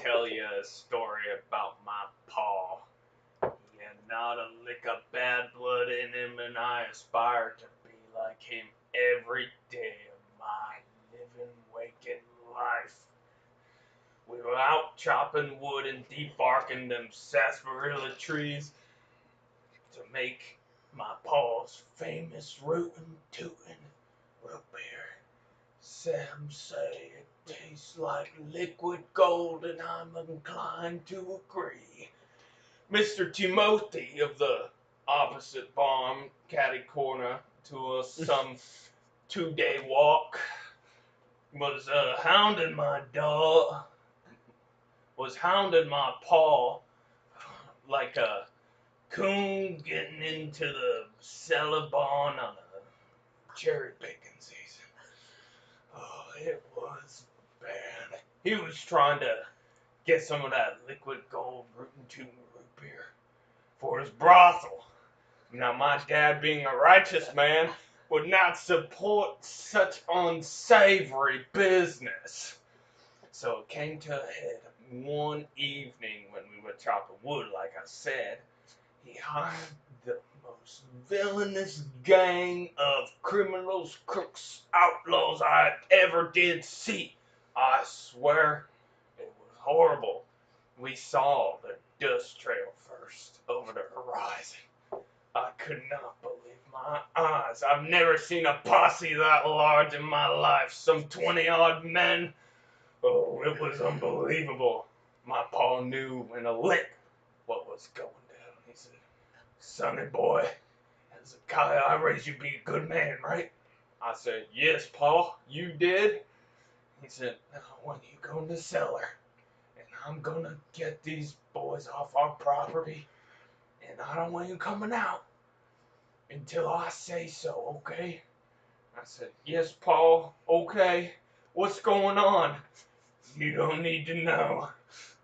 tell you a story about my pa. He had not a lick of bad blood in him, and I aspire to be like him every day of my living, waking life. We were out chopping wood and debarking them sarsaparilla trees to make my pa's famous Rootin, Tootin Rootbeer. Some say it tastes like liquid gold, and I'm inclined to agree. Mr. Timothy of the opposite barn, catty corner to us, some 2-day walk, was hounding my dog, was hounding my paw like a coon getting into the cellar barn on a cherry picking season. Oh, it was bad. He was trying to get some of that liquid gold Rootin' Tootin' root beer for his brothel. Now, my dad, being a righteous man, would not support such unsavory business. So it came to a head one evening when we were chopping wood, like I said. He hired the most villainous gang of criminals, crooks, outlaws I ever did see. I swear it was horrible. We saw the dust trail first over the horizon. I could not believe my eyes. I've never seen a posse that large in my life. Some 20-odd men. Oh, it was unbelievable. My pa knew in a lick what was going down. He said, "Sonny boy, Hezekiah, I raised you to be a good man, right?" I said, "Yes, pa, you did." He said, "Now, when you go in the cellar, and I'm gonna get these boys off our property, and I don't want you coming out until I say so, okay?" I said, "Yes, pa, okay. What's going on?" "You don't need to know."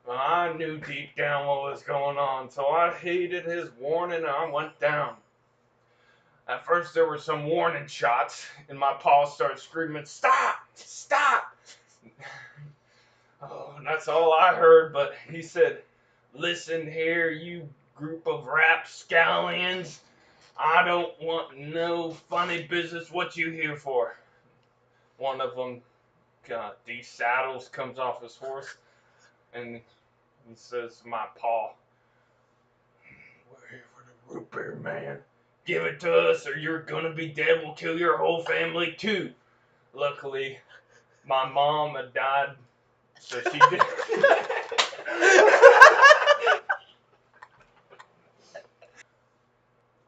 Well, I knew deep down what was going on, so I heeded his warning and I went down. At first there were some warning shots, and my pa started screaming, "Stop! Stop!" Oh, that's all I heard, but he said, "Listen here, you group of rapscallions. I don't want no funny business. What you here for?" One of them desaddles, comes off his horse, and he says to my pa, "We're here for the root beer, man. Give it to us or you're gonna be dead. We'll kill your whole family too." Luckily, my mom had died, so she did.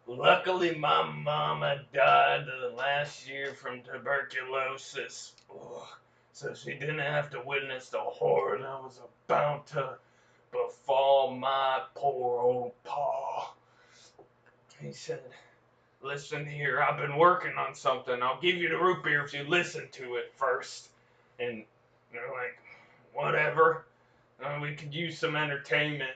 Luckily, my mama died last year from tuberculosis. Oh, so she didn't have to witness the horror that was about to befall my poor old pa. He said, "Listen here, I've been working on something. I'll give you the root beer if you listen to it first." And they're like, "Whatever. We could use some entertainment."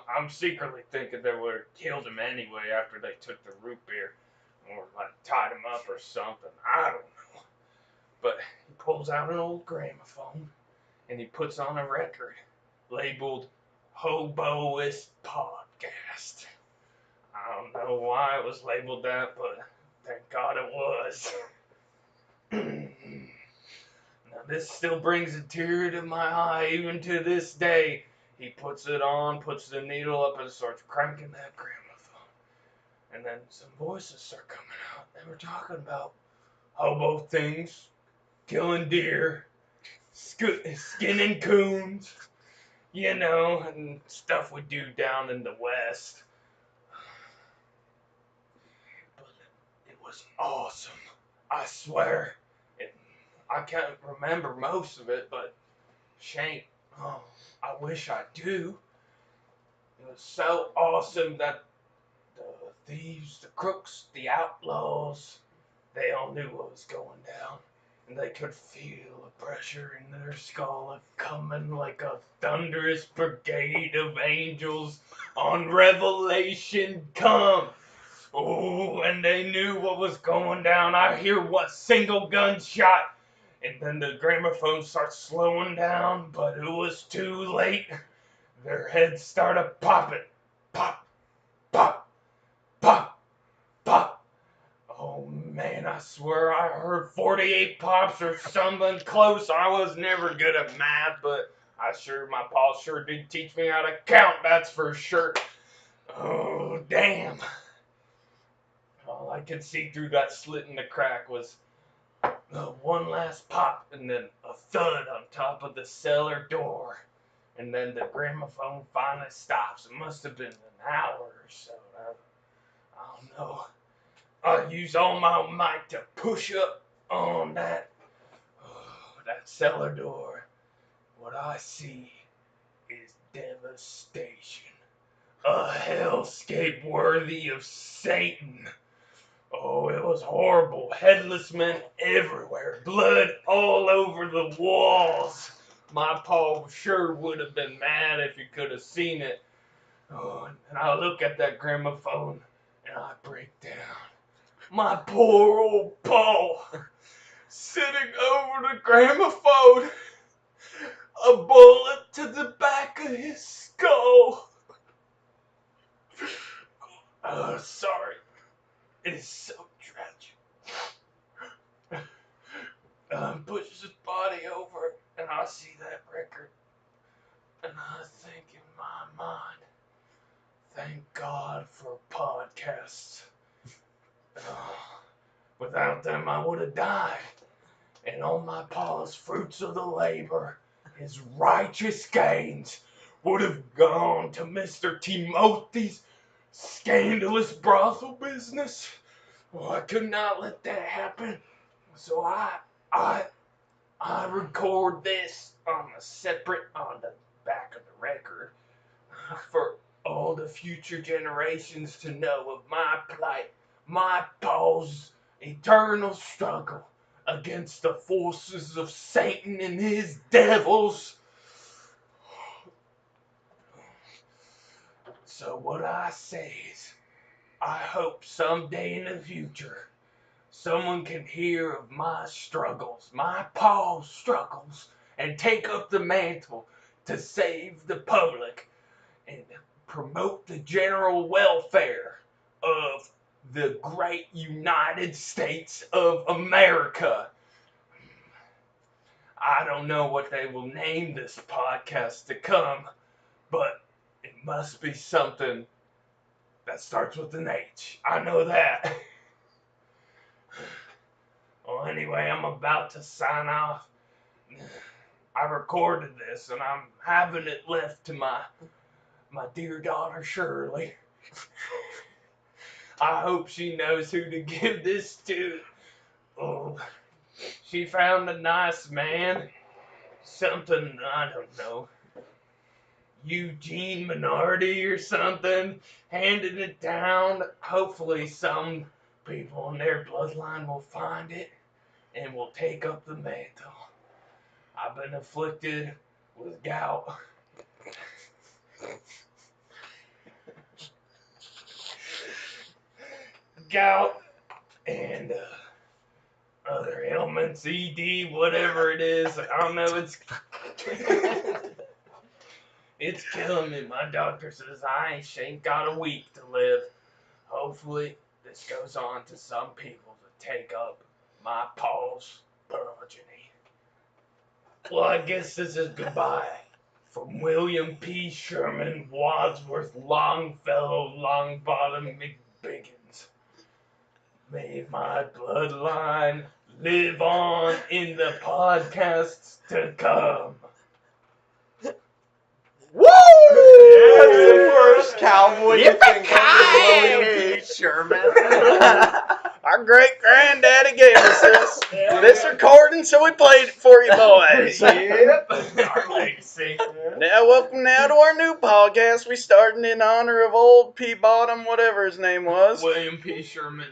I'm secretly thinking they would have killed him anyway after they took the root beer, or like tied him up or something. I don't know. But he pulls out an old gramophone and he puts on a record labeled Hobbyist Podcast. I don't know why it was labeled that, but thank God it was. Now this still brings a tear to my eye even to this day. He puts it on, puts the needle up, and starts cranking that gramophone. And then some voices start coming out. They were talking about hobo things, killing deer, skinning coons, and stuff we do down in the West. But it was awesome. I swear. I can't remember most of it, but Shank, oh, I wish I do. It was so awesome that the thieves, the crooks, the outlaws, they all knew what was going down. And they could feel the pressure in their skull coming like a thunderous brigade of angels on Revelation come. Oh, and they knew what was going down. I hear what single gunshot And then the gramophone starts slowing down, but it was too late. Their heads started popping. Pop, pop, pop, pop. Oh man, I swear I heard 48 pops or something close. I was never good at math, but my pa sure did teach me how to count, that's for sure. Oh, damn. All I could see through that slit in the crack was one last pop and then a thud on top of the cellar door. And then the gramophone finally stops. It must have been an hour or so. I don't know. I use all my might to push up on that cellar door. What I see is devastation. A hellscape worthy of Satan. Oh, it was horrible. Headless men everywhere. Blood all over the walls. My pa sure would have been mad if he could have seen it. Oh, and I look at that gramophone and I break down. My poor old pa sitting over the gramophone. A bullet to the back of his skull. Oh, sorry. It is so tragic. Pushes his body over, and I see that record, and I think in my mind, thank God for podcasts. Without them, I would have died. And all my pa's fruits of the labor, his righteous gains, would have gone to Mr. Timothy's scandalous brothel business. Oh, I could not let that happen. So I record this on the back of the record for all the future generations to know of my plight, my pa's eternal struggle against the forces of Satan and his devils. So what I say is, I hope someday in the future, someone can hear of my struggles, my pa's struggles, and take up the mantle to save the public and promote the general welfare of the great United States of America. I don't know what they will name this podcast to come, but it must be something that starts with an H. I know that. Well, anyway, I'm about to sign off. I recorded this, and I'm having it left to my dear daughter, Shirley. I hope she knows who to give this to. Oh, she found a nice man. Something, I don't know, Eugene Minardi or something, handing it down. Hopefully some people in their bloodline will find it and will take up the mantle. I've been afflicted with gout. Gout and other ailments, ED, whatever it is. I don't know, it's killing me. My doctor says I ain't got a week to live. Hopefully this goes on to some people to take up my pa's progeny. Well, I guess this is goodbye from William P. Sherman, Wadsworth Longfellow, Longbottom McBiggins. May my bloodline live on in the podcasts to come. Woo! That's the first cowboy you can come to William P. Sherman. Our great granddaddy gave us this recording, so we played it for you boys. Yep, our legacy. Now, welcome now to our new podcast. We started in honor of old P. Bottom, whatever his name was. William P. Sherman.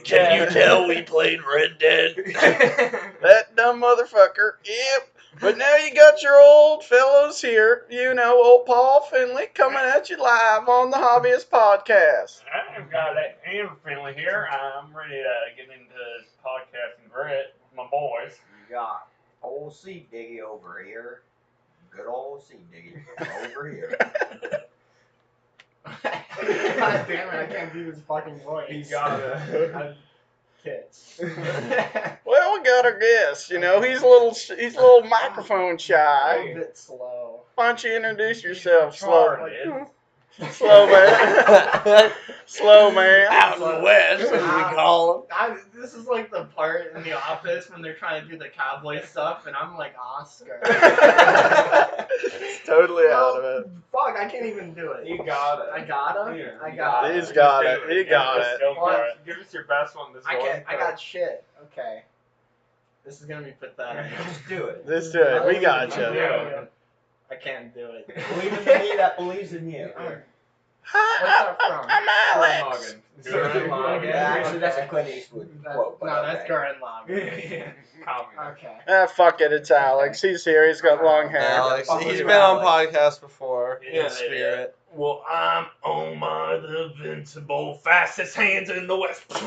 Can you tell we played Red Dead? That dumb motherfucker. Yep. But now you got your old fellows here, you know, old Paul Finley, coming at you live on the Hobbyist podcast. I've got Andrew Finley here. I'm ready to get into podcasting grit. my boys. You got old Seed Diggy over here. Good old Seed Diggy over here. God damn it, I can't do this fucking voice. You gotta. Kids. Well, we got our guest. You know, he's a little microphone A shy. little bit slow. Why don't you introduce yourself, slow, Retarded. slow man, slow man. Out in the west, as we call This is like the part in the office when they're trying to do the Cowboys stuff, and I'm like Oscar. He's totally out of it. Fuck, I can't even do it. You got it. I got him. Yeah, I you got it. He's got it. Just do He got Just it. Go for What? it. Give us your best one. This I one. can't. I got shit. Okay. This is gonna be pathetic. Just do it. Let's do it. We got you. Yeah. I can't do it. Believe in me that believes in you. What's that from? I'm Alex. Gurren Lagann. Yeah, actually, that's a Clint Eastwood quote. but No, that's okay. Gurren Lagann. Communist. Okay. Ah, fuck it. It's Alex. He's here. He's got long hair. Alex. Fuck He's you, been on Alex. podcasts before. Yeah, in spirit. Well, I'm Omar the Invincible, fastest hands in the West. I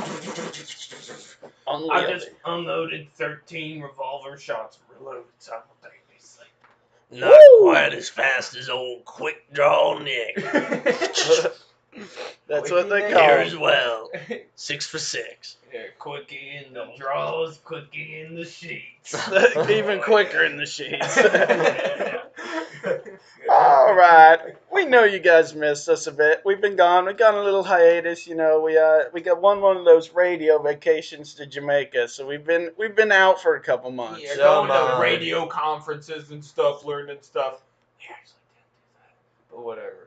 Unlimited. just unloaded 13 revolver shots, reloaded simultaneously. Not Woo! quite as fast as old Quick Draw Nick. That's what they Here call as him. well. 6 for 6. Yeah, quickie in the draws, quickie in the sheets. Even quicker in the sheets. Yeah. All right. We know you guys missed us a bit. We've been gone. We got a little hiatus. You know, we got one of those radio vacations to Jamaica. So we've been out for a couple months. Yeah, Come going to on. radio conferences and stuff, learning stuff. We actually didn't do that, but whatever.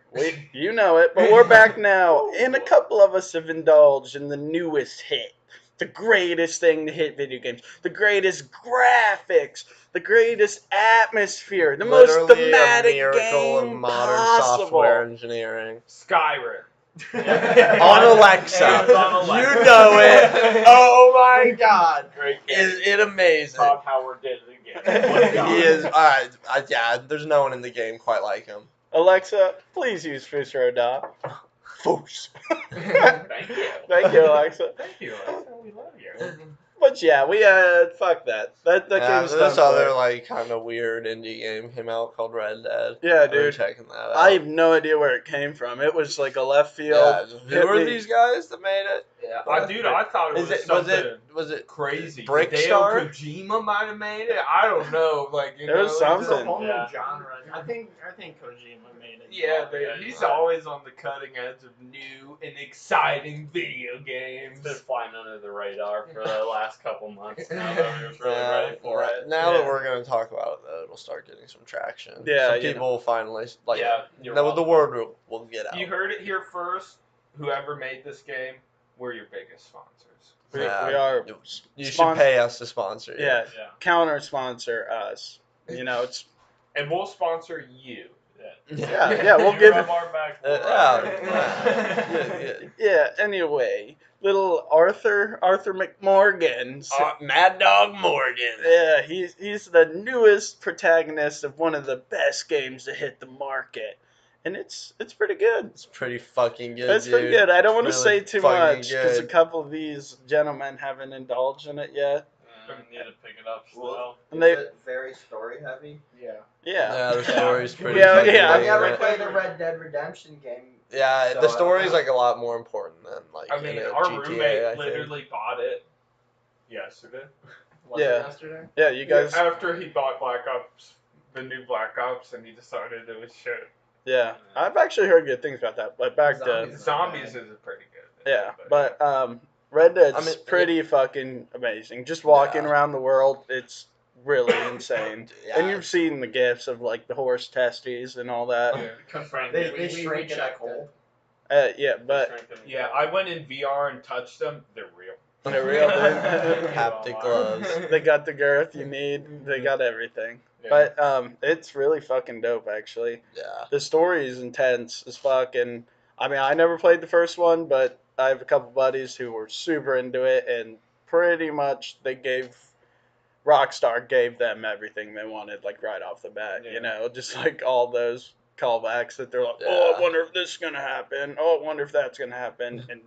You know it, but we're back now, and a couple of us have indulged in the newest hit, the greatest thing to hit video games, the greatest graphics, the greatest atmosphere, the most Literally thematic a miracle game of modern possible. software engineering. Skyrim. On Alexa. Games on Alexa. You know it. Oh my god. Great game. Is it amazing? Todd Howard did it again. He is. Yeah, there's no one in the game quite like him. Alexa, please use Fusro Da. Fus. Thank you. Thank you, Alexa. Thank you. Alexa. We love you. But yeah, we fuck that. That Yeah, game's this done other for. like kind of weird indie game came out called Red Dead. Yeah, I've been dude. checking that out. I have no idea where it came from. It was like a left field. Yeah, hit who are me. these guys that made it? Yeah, I thought it was Was it crazy. Brickstar? Hideo Kojima might have made it. I don't know. Like It was It's something. a whole new Yeah. genre. I think Kojima made it. Yeah, he's always on the cutting edge of new and exciting video games. Been flying under the radar for the last couple months now that we was really ready for it. Now Yeah. that we're gonna talk about it, though, it'll start getting some traction. Yeah, some you people will finally like. Yeah, you're the welcome. word will get out. You heard it here first. Whoever made this game, we're your biggest sponsors. We Yeah. are. You should Sponsor- pay us to sponsor you. Yeah, Yeah. counter sponsor us. You know, it's And we'll sponsor you. yeah. We'll You give rub it. our back for Yeah. Yeah. Anyway, little Arthur McMorgan. Mad Dog Morgan. Yeah, he's the newest protagonist of one of the best games to hit the market, and it's pretty good. It's pretty fucking good. It's pretty dude. good. I don't want to It's say really too fucking much because a good. couple of these gentlemen haven't indulged in it yet. I need to pick it up still. And they, Is it very story heavy? Yeah. yeah, Yeah, the story's pretty. Yeah, fucking yeah. I big, never right? played the Red Dead Redemption game. Yeah, So, the story's like a lot more important than like. I mean, in a our GTA, roommate I think. literally bought it yesterday. Was Yeah. it yesterday? yeah. You guys, After he bought Black Ops, the new Black Ops, and he decided it was shit. yeah. I've actually heard good things about that. But back to Zombies. Zombies is pretty good. yeah, but Red Dead's I mean, pretty fucking amazing. Just walking Yeah. around the world, it's really insane. Yeah. And you've seen the gifs of like the horse testes and all that. Yeah. They shrink in a cold. Yeah, but Yeah, I went in VR and touched them. They're real. they're real. Dude. Haptic gloves. They got the girth you need. They got everything. Yeah. But it's really fucking dope, actually. Yeah. The story is intense as fuck, and I mean, I never played the first one, but I have a couple buddies who were super into it, and pretty much Rockstar gave them everything they wanted, like right off the bat. Yeah. You know, just like all those callbacks that they're like, oh, I Yeah. wonder if this is gonna happen. Oh, I wonder if that's gonna happen, and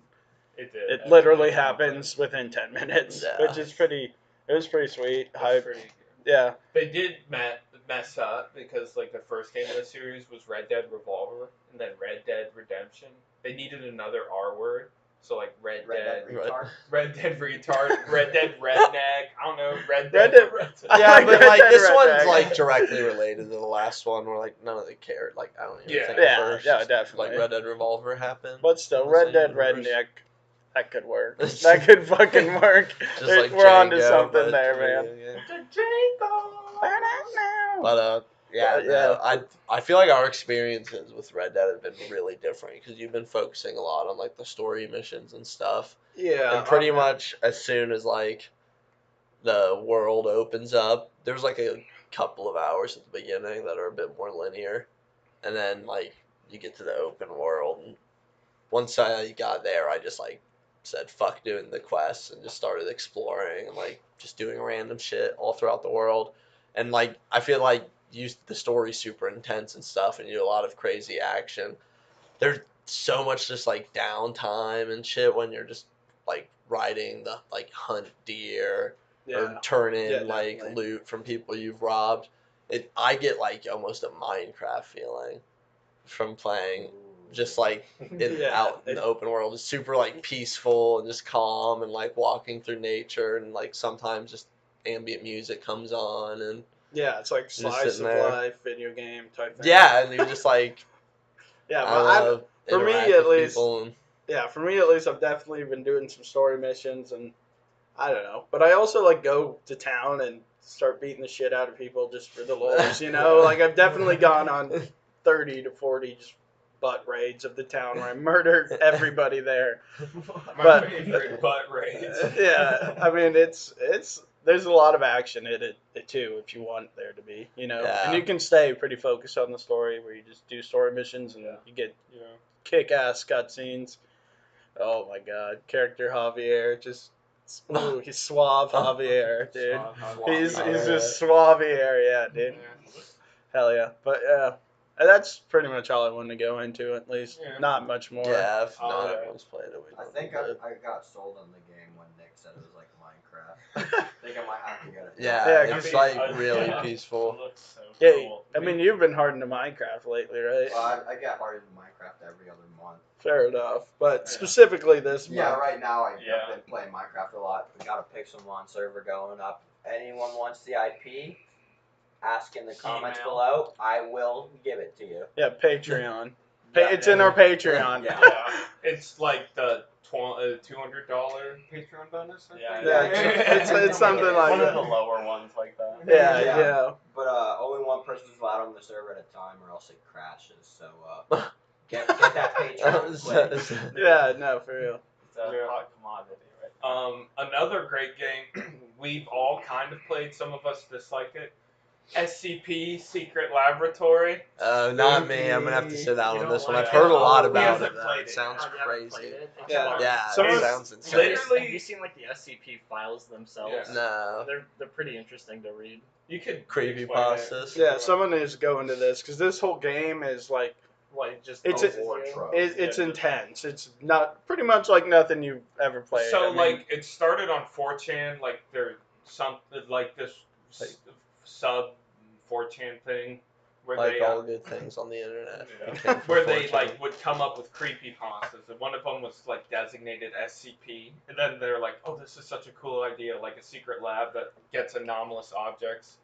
It did. it literally happens within 10 minutes, Yeah. which is pretty It was pretty sweet. It's Hype. pretty good. Yeah. They did mess up because like the first game of the series was Red Dead Revolver and then Red Dead Redemption. They needed another R word, so like Red Dead retard. Red Dead Retard, Red Dead Redneck. I don't know, Red Red Dead. Dead- Yeah, like but Red like Dead this one's Redneck. like directly related to the last one, where like none of them cared. Like I don't even Yeah. think Yeah, the first yeah, definitely. like Red Dead Revolver happened. But still, in the Red same Dead universe. Redneck, that could work. That could fucking work. Just like We're onto Django, something but there, video man. game. Django. But yeah, But, no, I feel like our experiences with Red Dead have been really different because you've been focusing a lot on like the story missions and stuff. Yeah. And pretty much as soon as like the world opens up, there's like a couple of hours at the beginning that are a bit more linear, and then like you get to the open world. And once I got there, I just like said fuck doing the quests and just started exploring and like just doing random shit all throughout the world. And like I feel like the story's super intense and stuff, and you do a lot of crazy action. There's so much just like downtime and shit when you're just like riding the like hunt deer or turn in Yeah, like definitely. loot from people you've robbed. I get like almost a Minecraft feeling from playing just like out in the open world. It's super like peaceful and just calm and like walking through nature, and like sometimes just ambient music comes on and Yeah, it's like Just slice sitting of there. life video game type thing. yeah, and you're just like Yeah, I but don't know, for me, interact at with least- people and yeah, for me at least, I've definitely been doing some story missions, and I don't know. But I also like go to town and start beating the shit out of people just for the lulz, you know? Like I've definitely gone on 30 to 40 just butt raids of the town where I murder everybody there. My But- favorite butt raids. Yeah, I mean it's there's a lot of action in it too if you want there to be, you know. Yeah. And you can stay pretty focused on the story where you just do story missions and you get, you know, kick-ass cutscenes. Oh my god, character Javier just ooh, he's suave Javier, dude. He's just Suavier, yeah, dude. Hell yeah. But yeah, that's pretty much all I wanted to go into, at least. Yeah. Not much more. yeah, if not Alright. everyone's played it. We I don't think do it. I got sold on the game when Nick said it was like Minecraft. I think I might have to get it. Yeah, Yeah, it's like really yeah. peaceful. It looks so Yeah, cool. I mean, you've been hard into Minecraft lately, right? Well, I get hard in Minecraft every other month. Fair enough. But Yeah. specifically this Yeah, month. right now I've Yeah. been playing Minecraft a lot. We got a Pixelmon server going up. Anyone wants the IP? Ask in the comments Email. below. I will give it to you. Yeah, Patreon. Yeah, It's in our Patreon. Yeah. Yeah, it's like the $200 Patreon bonus. I Yeah, think. Yeah, it's something like one that. of the lower ones like that. Yeah, Yeah. yeah. But only one person's allowed on the server at a time, or else it crashes. So get that Patreon quick. Yeah, no, for real. It's a Yeah. hot commodity, right? Another great game we've all kind of played. Some of us dislike it. SCP Secret Laboratory. Not me. I'm gonna have to sit down You on don't this one. like I've it? heard a lot We about haven't it. Though. played It it. sounds Oh, you haven't crazy. played it? Yeah. Yeah, Some it of- sounds insane. Literally- Have you seen like the SCP files themselves? Yeah. No. They're pretty interesting to read. You could Creepypastas. Yeah, someone needs to go into this because this whole game is like Like just It's the a- war trope. it's intense. It's not pretty much like nothing you've ever played. So I mean, like it started on 4chan, like there's something like this sub 4chan thing where Like they all good things on the internet. Yeah. became from where they 4chan. like would come up with creepypastas, and one of them was like designated SCP, and then they're like, oh, this is such a cool idea, like a secret lab that gets anomalous objects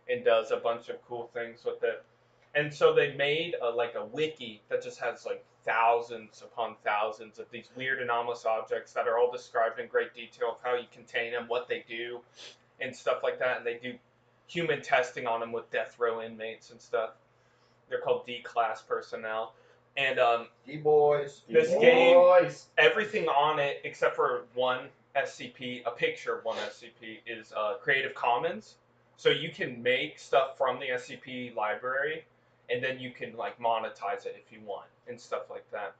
and does a bunch of cool things with it. And so they made a wiki that just has like thousands upon thousands of these weird anomalous objects that are all described in great detail of how you contain them, what they do, and stuff like that. And they do human testing on them with death row inmates and stuff. They're called D-class personnel. And D-boys. this game, everything on it except for one SCP, a picture of one SCP, is Creative Commons. So you can make stuff from the SCP library, and then you can like monetize it if you want and stuff like that.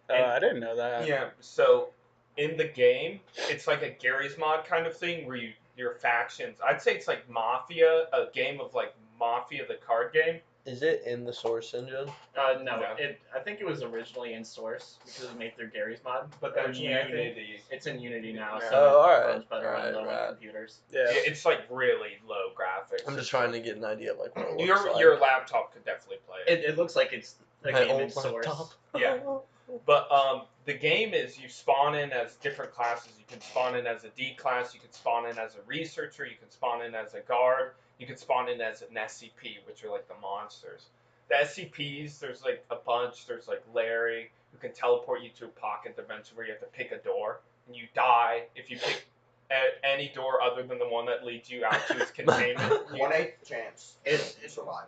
I didn't know that. Yeah. So in the game, it's like a Gary's Mod kind of thing where your factions. I'd say it's like Mafia, a game of like Mafia, the card game, Is it in the Source engine? No, No. I think it was originally in Source because it was made through Gary's mod. But then Originally, I think Unity. it's in Unity now, Yeah. so Oh, it alright. runs better on Alright, low right. computers. Yeah. It's like really low graphics. I'm just trying to get an idea of like what it looks Your like. your laptop could definitely play it. It looks like it's a My game in old Source. laptop. Yeah. But the game is you spawn in as different classes. You can spawn in as a D class. You can spawn in as a researcher. You can spawn in as a guard. You can spawn in as an SCP, which are like the monsters. The SCPs, there's like a bunch. There's like Larry, who can teleport you to a pocket dimension where you have to pick a door, and you die if you pick any door other than the one that leads you out to its containment. 1/8 chance It's- to survive.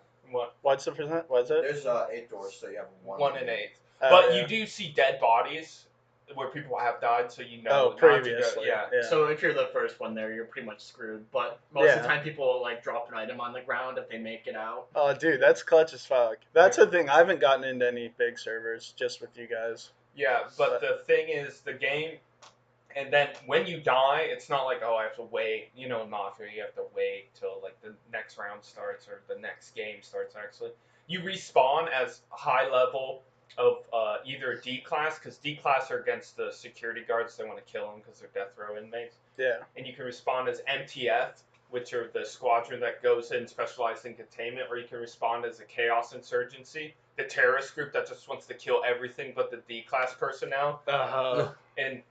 What's the percent? What's it? There's 8 doors, so you have 1 in 8. Oh, But yeah. you do see dead bodies where people have died, so you know Oh, not to go. previously. Yeah. So if you're the first one there, you're pretty much screwed. But most of Yeah. the time, people like drop an item on the ground if they make it out. Oh, dude, that's clutch as fuck. That's the thing. I haven't gotten into any big servers just with you guys. Yeah, but the thing is, the game, and then when you die, it's not like, oh, I have to wait. You know, in Mafia, you have to wait till like the next round starts or the next game starts. Actually, you respawn as a high level of either a D class, because D class are against the security guards. They want to kill them because they're death row inmates. Yeah. And you can respawn as MTF, which are the squadron that goes in specialized in containment, or you can respawn as a Chaos Insurgency, the terrorist group that just wants to kill everything but the D-class personnel. And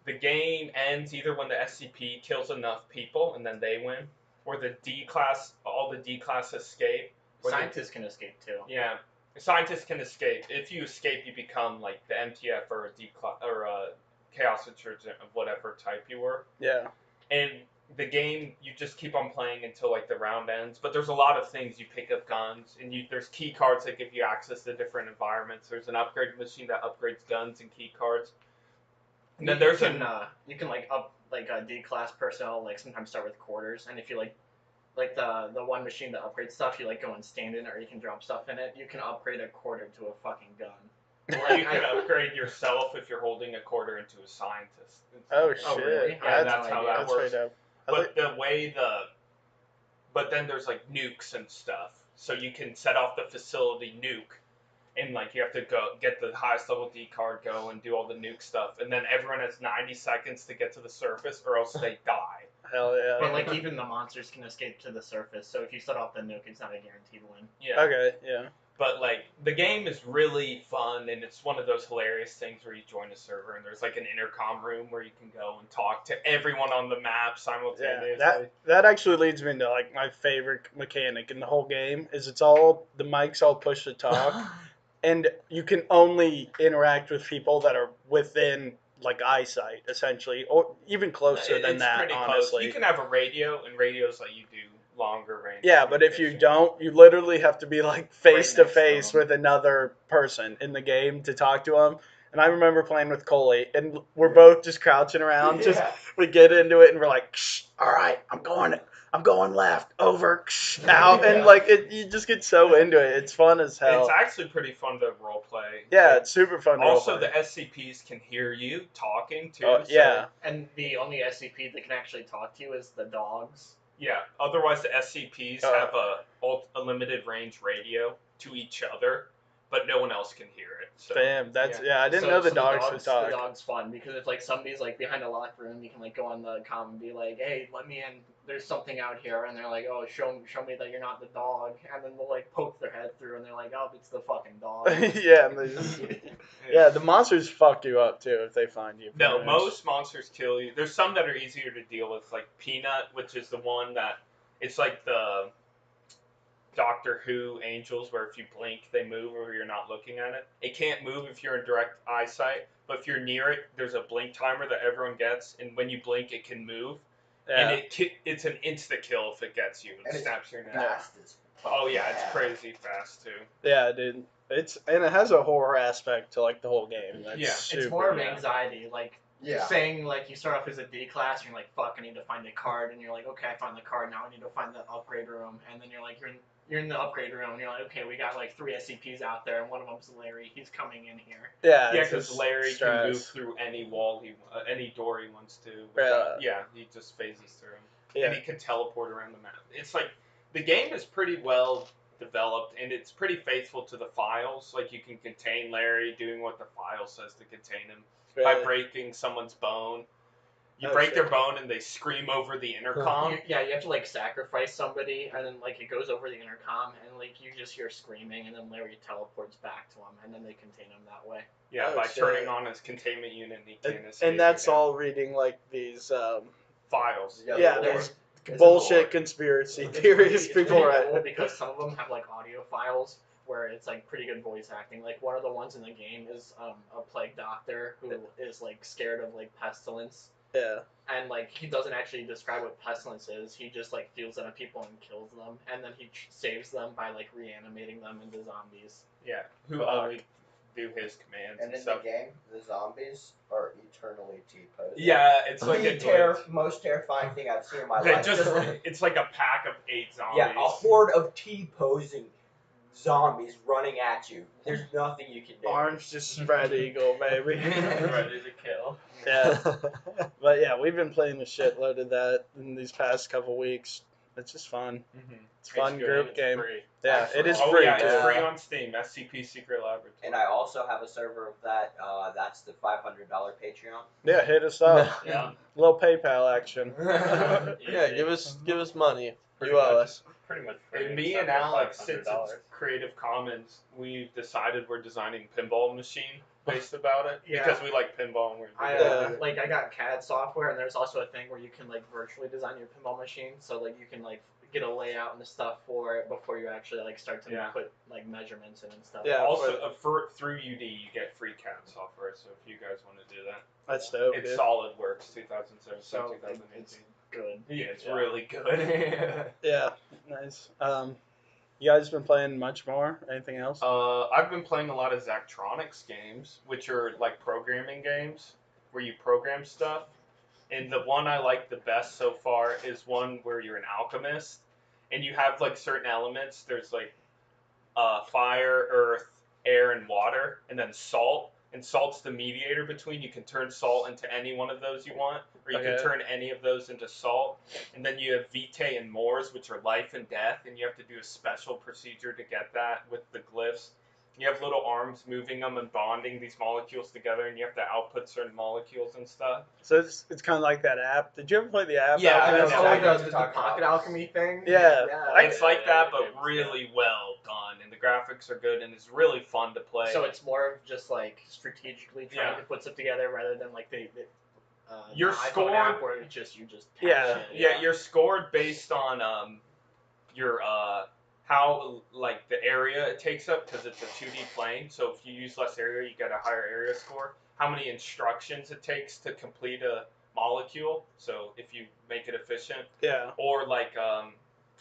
the game ends either when the SCP kills enough people and then they win, or the D-class, all the D-class escape. Scientists can escape too. Yeah. Scientists can escape. If you escape, you become like the MTF or a D-class or a Chaos Insurgent of whatever type you were. Yeah. And the game, you just keep on playing until like the round ends. But there's a lot of things. You pick up guns, and there's key cards that give you access to different environments. There's an upgrade machine that upgrades guns and key cards. And then there's you can like up like a D class personnel like sometimes start with quarters, and if you like the one machine that upgrades stuff, you like go and stand in it, or you can drop stuff in it. You can upgrade a quarter to a fucking gun. Or you can upgrade yourself if you're holding a quarter into a scientist. Oh shit. Oh, really? Yeah, That's that's how that that's works. way dope. But then there's like nukes and stuff, so you can set off the facility nuke, and like you have to go get the highest level D card, go and do all the nuke stuff, and then everyone has 90 seconds to get to the surface, or else they die. Hell yeah. But like even the monsters can escape to the surface, so if you set off the nuke, it's not a guaranteed win. Yeah. Okay, yeah. But like the game is really fun, and it's one of those hilarious things where you join a server and there's like an intercom room where you can go and talk to everyone on the map simultaneously. Yeah, that actually leads me into like my favorite mechanic in the whole game is it's all the mics all push to talk, and you can only interact with people that are within like eyesight essentially, or even closer than It's that. pretty Honestly, close. You can have a radio, and radios let you do longer range. yeah, but if you communication. don't, you literally have to be like face to next to face them. with another person in the game to talk to them. And I remember playing with Coley, and we're both just crouching around. Just we get into it, and we're like, Shh, "All right, I'm going left, over, out," and like you just get so into it. It's fun as hell. It's actually pretty fun to role play. Yeah, it's super fun. Also, to the SCPs can hear you talking too. Oh, yeah. And the only SCP that can actually talk to you is the dogs. Yeah. Otherwise, the SCPs Oh. have a limited range radio to each other, but no one else can hear it. So, Damn, that's yeah. I didn't So- know the so dogs could talk. The dog's fun because if like somebody's like behind a locked room, you can like go on the comm and be like, "Hey, let me in. There's something out here," and they're like, "Oh, show me that you're not the dog," and then they'll like poke their head through, and they're like, "Oh, it's the fucking dog." Yeah, and they just, yeah. The monsters fuck you up too if they find you. No, pretty much. most monsters kill you. There's some that are easier to deal with, like Peanut, which is the one that it's like the Doctor Who angels, where if you blink, they move, or you're not looking at it. It can't move if you're in direct eyesight, but if you're near it, there's a blink timer that everyone gets, and when you blink, it can move. Yeah. And it's an insta kill if it gets you. It And snaps your neck. Fast as fuck. Oh yeah, it's crazy fast too. Yeah, dude. It has a horror aspect to like the whole game. That's Yeah. super, It's more of yeah. anxiety, like Yeah. saying like you start off as a D class, and you're like, "Fuck, I need to find a card," and you're like, "Okay, I found the card. Now I need to find the upgrade room," and then you're like, you're in the upgrade room, and you're like, "Okay, we got like 3 SCPs out there, and one of them's Larry. He's coming in here." Yeah, Yeah, it's because just Larry stress. can move through any wall, any door he wants to. Yeah. He just phases through. Yeah. And he can teleport around the map. It's like the game is pretty well developed, and it's pretty faithful to the files. Like, you can contain Larry doing what the file says to contain him by Really? breaking someone's bone. You Oh, break shit. their bone and they scream over the intercom. You have to like sacrifice somebody, and then like it goes over the intercom, and like you just hear screaming, and then Larry teleports back to him, and then they contain him that way. Yeah, Oh, by shit. turning on his containment unit, and he can't escape. And that's again. all reading like these Files. Yeah, lore. there's There's bullshit a conspiracy It's theories pretty people cool write. because some of them have like audio files where it's like pretty good voice acting. Like one of the ones in the game is a plague doctor who is like scared of like pestilence. Yeah. And like he doesn't actually describe what pestilence is. He just like feels it on people and kills them, and then he saves them by like reanimating them into zombies. Yeah, who Fuck. only do his commands And and in stuff. the game, the zombies are eternally T-posing. Yeah, it's like The most terrifying thing I've seen in my They life. just it's like a pack of 8 zombies. Yeah, a horde of T-posing zombies running at you. There's nothing you can do. Arms just spread eagle, baby. Ready to kill. Yeah. But yeah, we've been playing a shitload of that in these past couple weeks. It's just fun. Mm-hmm. It's a fun good, group it's game. Free. Yeah, it is Oh free yeah, too. it's free on Steam. SCP Secret Laboratory. And I also have a server of that. That's the $500 Patreon. Yeah, hit us up. Yeah. Little PayPal action. Yeah, give us money. Pretty You owe much. us. Pretty much free. And me except and for Alex, since $500. it's Creative Commons, we've decided we're designing pinball machine based about it Yeah. because we like pinball and we're I got CAD software, and there's also a thing where you can like virtually design your pinball machine. So like you can like get a layout and stuff for it before you actually like start to Yeah. put like measurements in and stuff. Yeah. Also, through UD, you get free CAD software. So if you guys want to do that, That's dope. it's Dude. SolidWorks 2017, So 2018. it's good. Yeah, it's Yeah. really good. Yeah, nice. You guys been playing much more? Anything else? I've been playing a lot of Zachtronics games, which are like programming games where you program stuff. And the one I like the best so far is one where you're an alchemist and you have like certain elements. There's like fire, earth, air, and water, and then salt. And salt's the mediator between. You can turn salt into any one of those you want, or you can Okay. turn any of those into salt. And then you have vitae and mors, which are life and death, and you have to do a special procedure to get that with the glyphs. You have little arms moving them and bonding these molecules together, and you have to output certain molecules and stuff. So it's kind of like that app. Did you ever play the app? Yeah, And I it's know. like what the you're talking pocket about. alchemy thing. Yeah. It's like that, but yeah. really well done, and the graphics are good, and it's really fun to play. So it's more of just like strategically trying Yeah. to put stuff together rather than like Your the iPhone score- app where you just tap Yeah. shit. Yeah, you're scored based on your how like the area it takes up because it's a 2D plane. So if you use less area, you get a higher area score. How many instructions it takes to complete a molecule. So if you make it efficient, Yeah. or like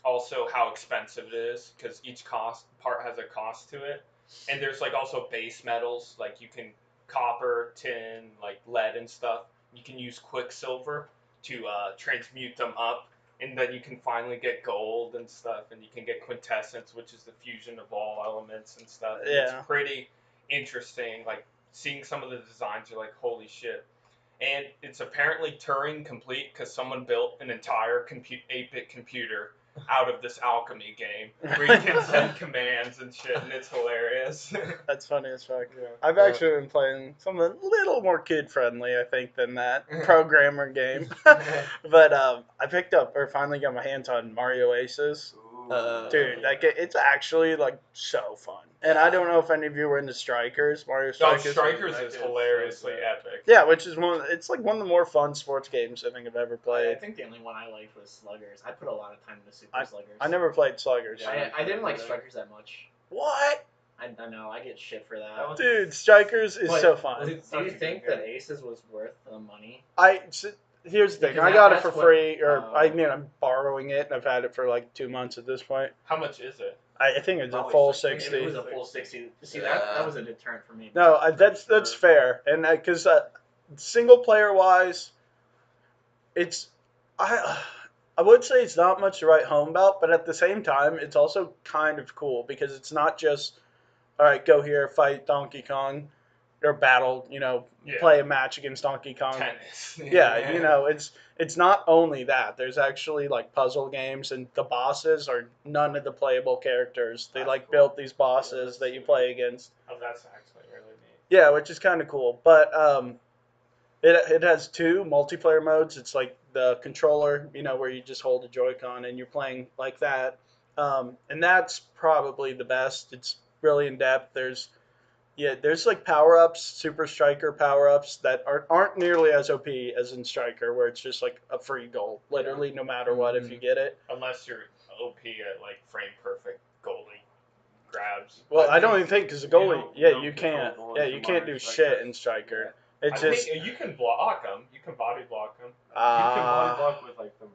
also how expensive it is because each part has a cost to it. And there's like also base metals like you can copper, tin, like lead and stuff. You can use quicksilver to transmute them up, and then you can finally get gold and stuff, and you can get quintessence, which is the fusion of all elements and stuff. And Yeah. it's pretty interesting. Like seeing some of the designs, you're like, holy shit. And it's apparently Turing complete because someone built an entire 8-bit computer out of this alchemy game where you can send commands and shit, and it's hilarious. That's funny as fuck. Yeah. I've actually been playing something a little more kid friendly, I think, than that programmer game. But I picked up or finally got my hands on Mario Aces. Dude, that game, it's actually like so fun. And I don't know if any of you were into Strikers. Mario Strikers. Strikers is hilariously epic. Yeah, which is it's like one of the more fun sports games I think I've ever I played. think the only one I liked was Sluggers. I put a lot of time into Super Sluggers. I never played Sluggers. Yeah. I didn't like Strikers that much. What? I know, I get shit for that. Dude, Strikers is But so fun. Do you think that Aces was worth the money? Here's the thing. Because I got it that's for what- free, or oh. I mean, I'm borrowing it, and I've had it for like 2 months at this point. How much is it? I think it's a Probably full 60. If it was 60. a full 60. See, Yeah. that was a deterrent for me. No, that's fair, and because single player wise, it's I would say it's not much to write home about, but at the same time, it's also kind of cool because it's not just all right, go here, fight Donkey Kong, or battle, Yeah. play a match against Donkey Kong. Tennis. Yeah, it's not only that. There's actually like puzzle games, and the bosses are none of the playable characters. They That's like cool. built these bosses that you play against. Oh, that's actually really neat. Yeah, which is kind of cool. But it has 2 multiplayer modes. It's like the controller, where you just hold a Joy-Con and you're playing like that. And that's probably the best. It's really in depth. There's like power-ups, Super Striker power-ups that aren't nearly as OP as in Striker, where it's just like a free goal, literally no matter what if you get it. Unless you're OP at like frame perfect goalie grabs. Well, I don't even think because the goalie, you don't you control can't. goalies Yeah, in you can't Mario do Striker. shit in Striker. It's I just think you can block them. You can body block them. You can body uh, block with like the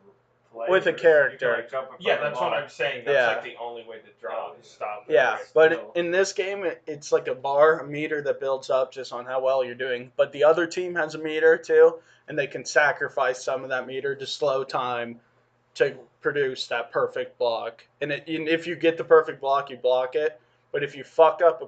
players. With a You can, character. like, jump in front Yeah, of the that's what ball. I'm saying. That's Yeah. like the only way to draw stop it. yeah, Right? but still. in this game, it's like a meter that builds up just on how well you're doing. But the other team has a meter too, and they can sacrifice some of that meter to slow time to produce that perfect block. And if you get the perfect block, you block it. But if you fuck up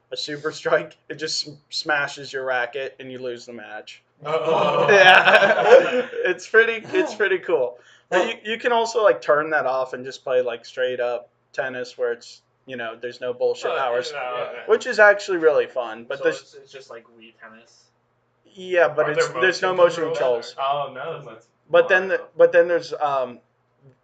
a super strike, it just smashes your racket and you lose the match. Oh. Yeah, it's pretty cool. But you can also like turn that off and just play like straight up tennis where it's there's no bullshit powers, which is actually really fun. But So it's just like Wii Tennis. yeah, but there's no motion controls. Oh no, that's But then there's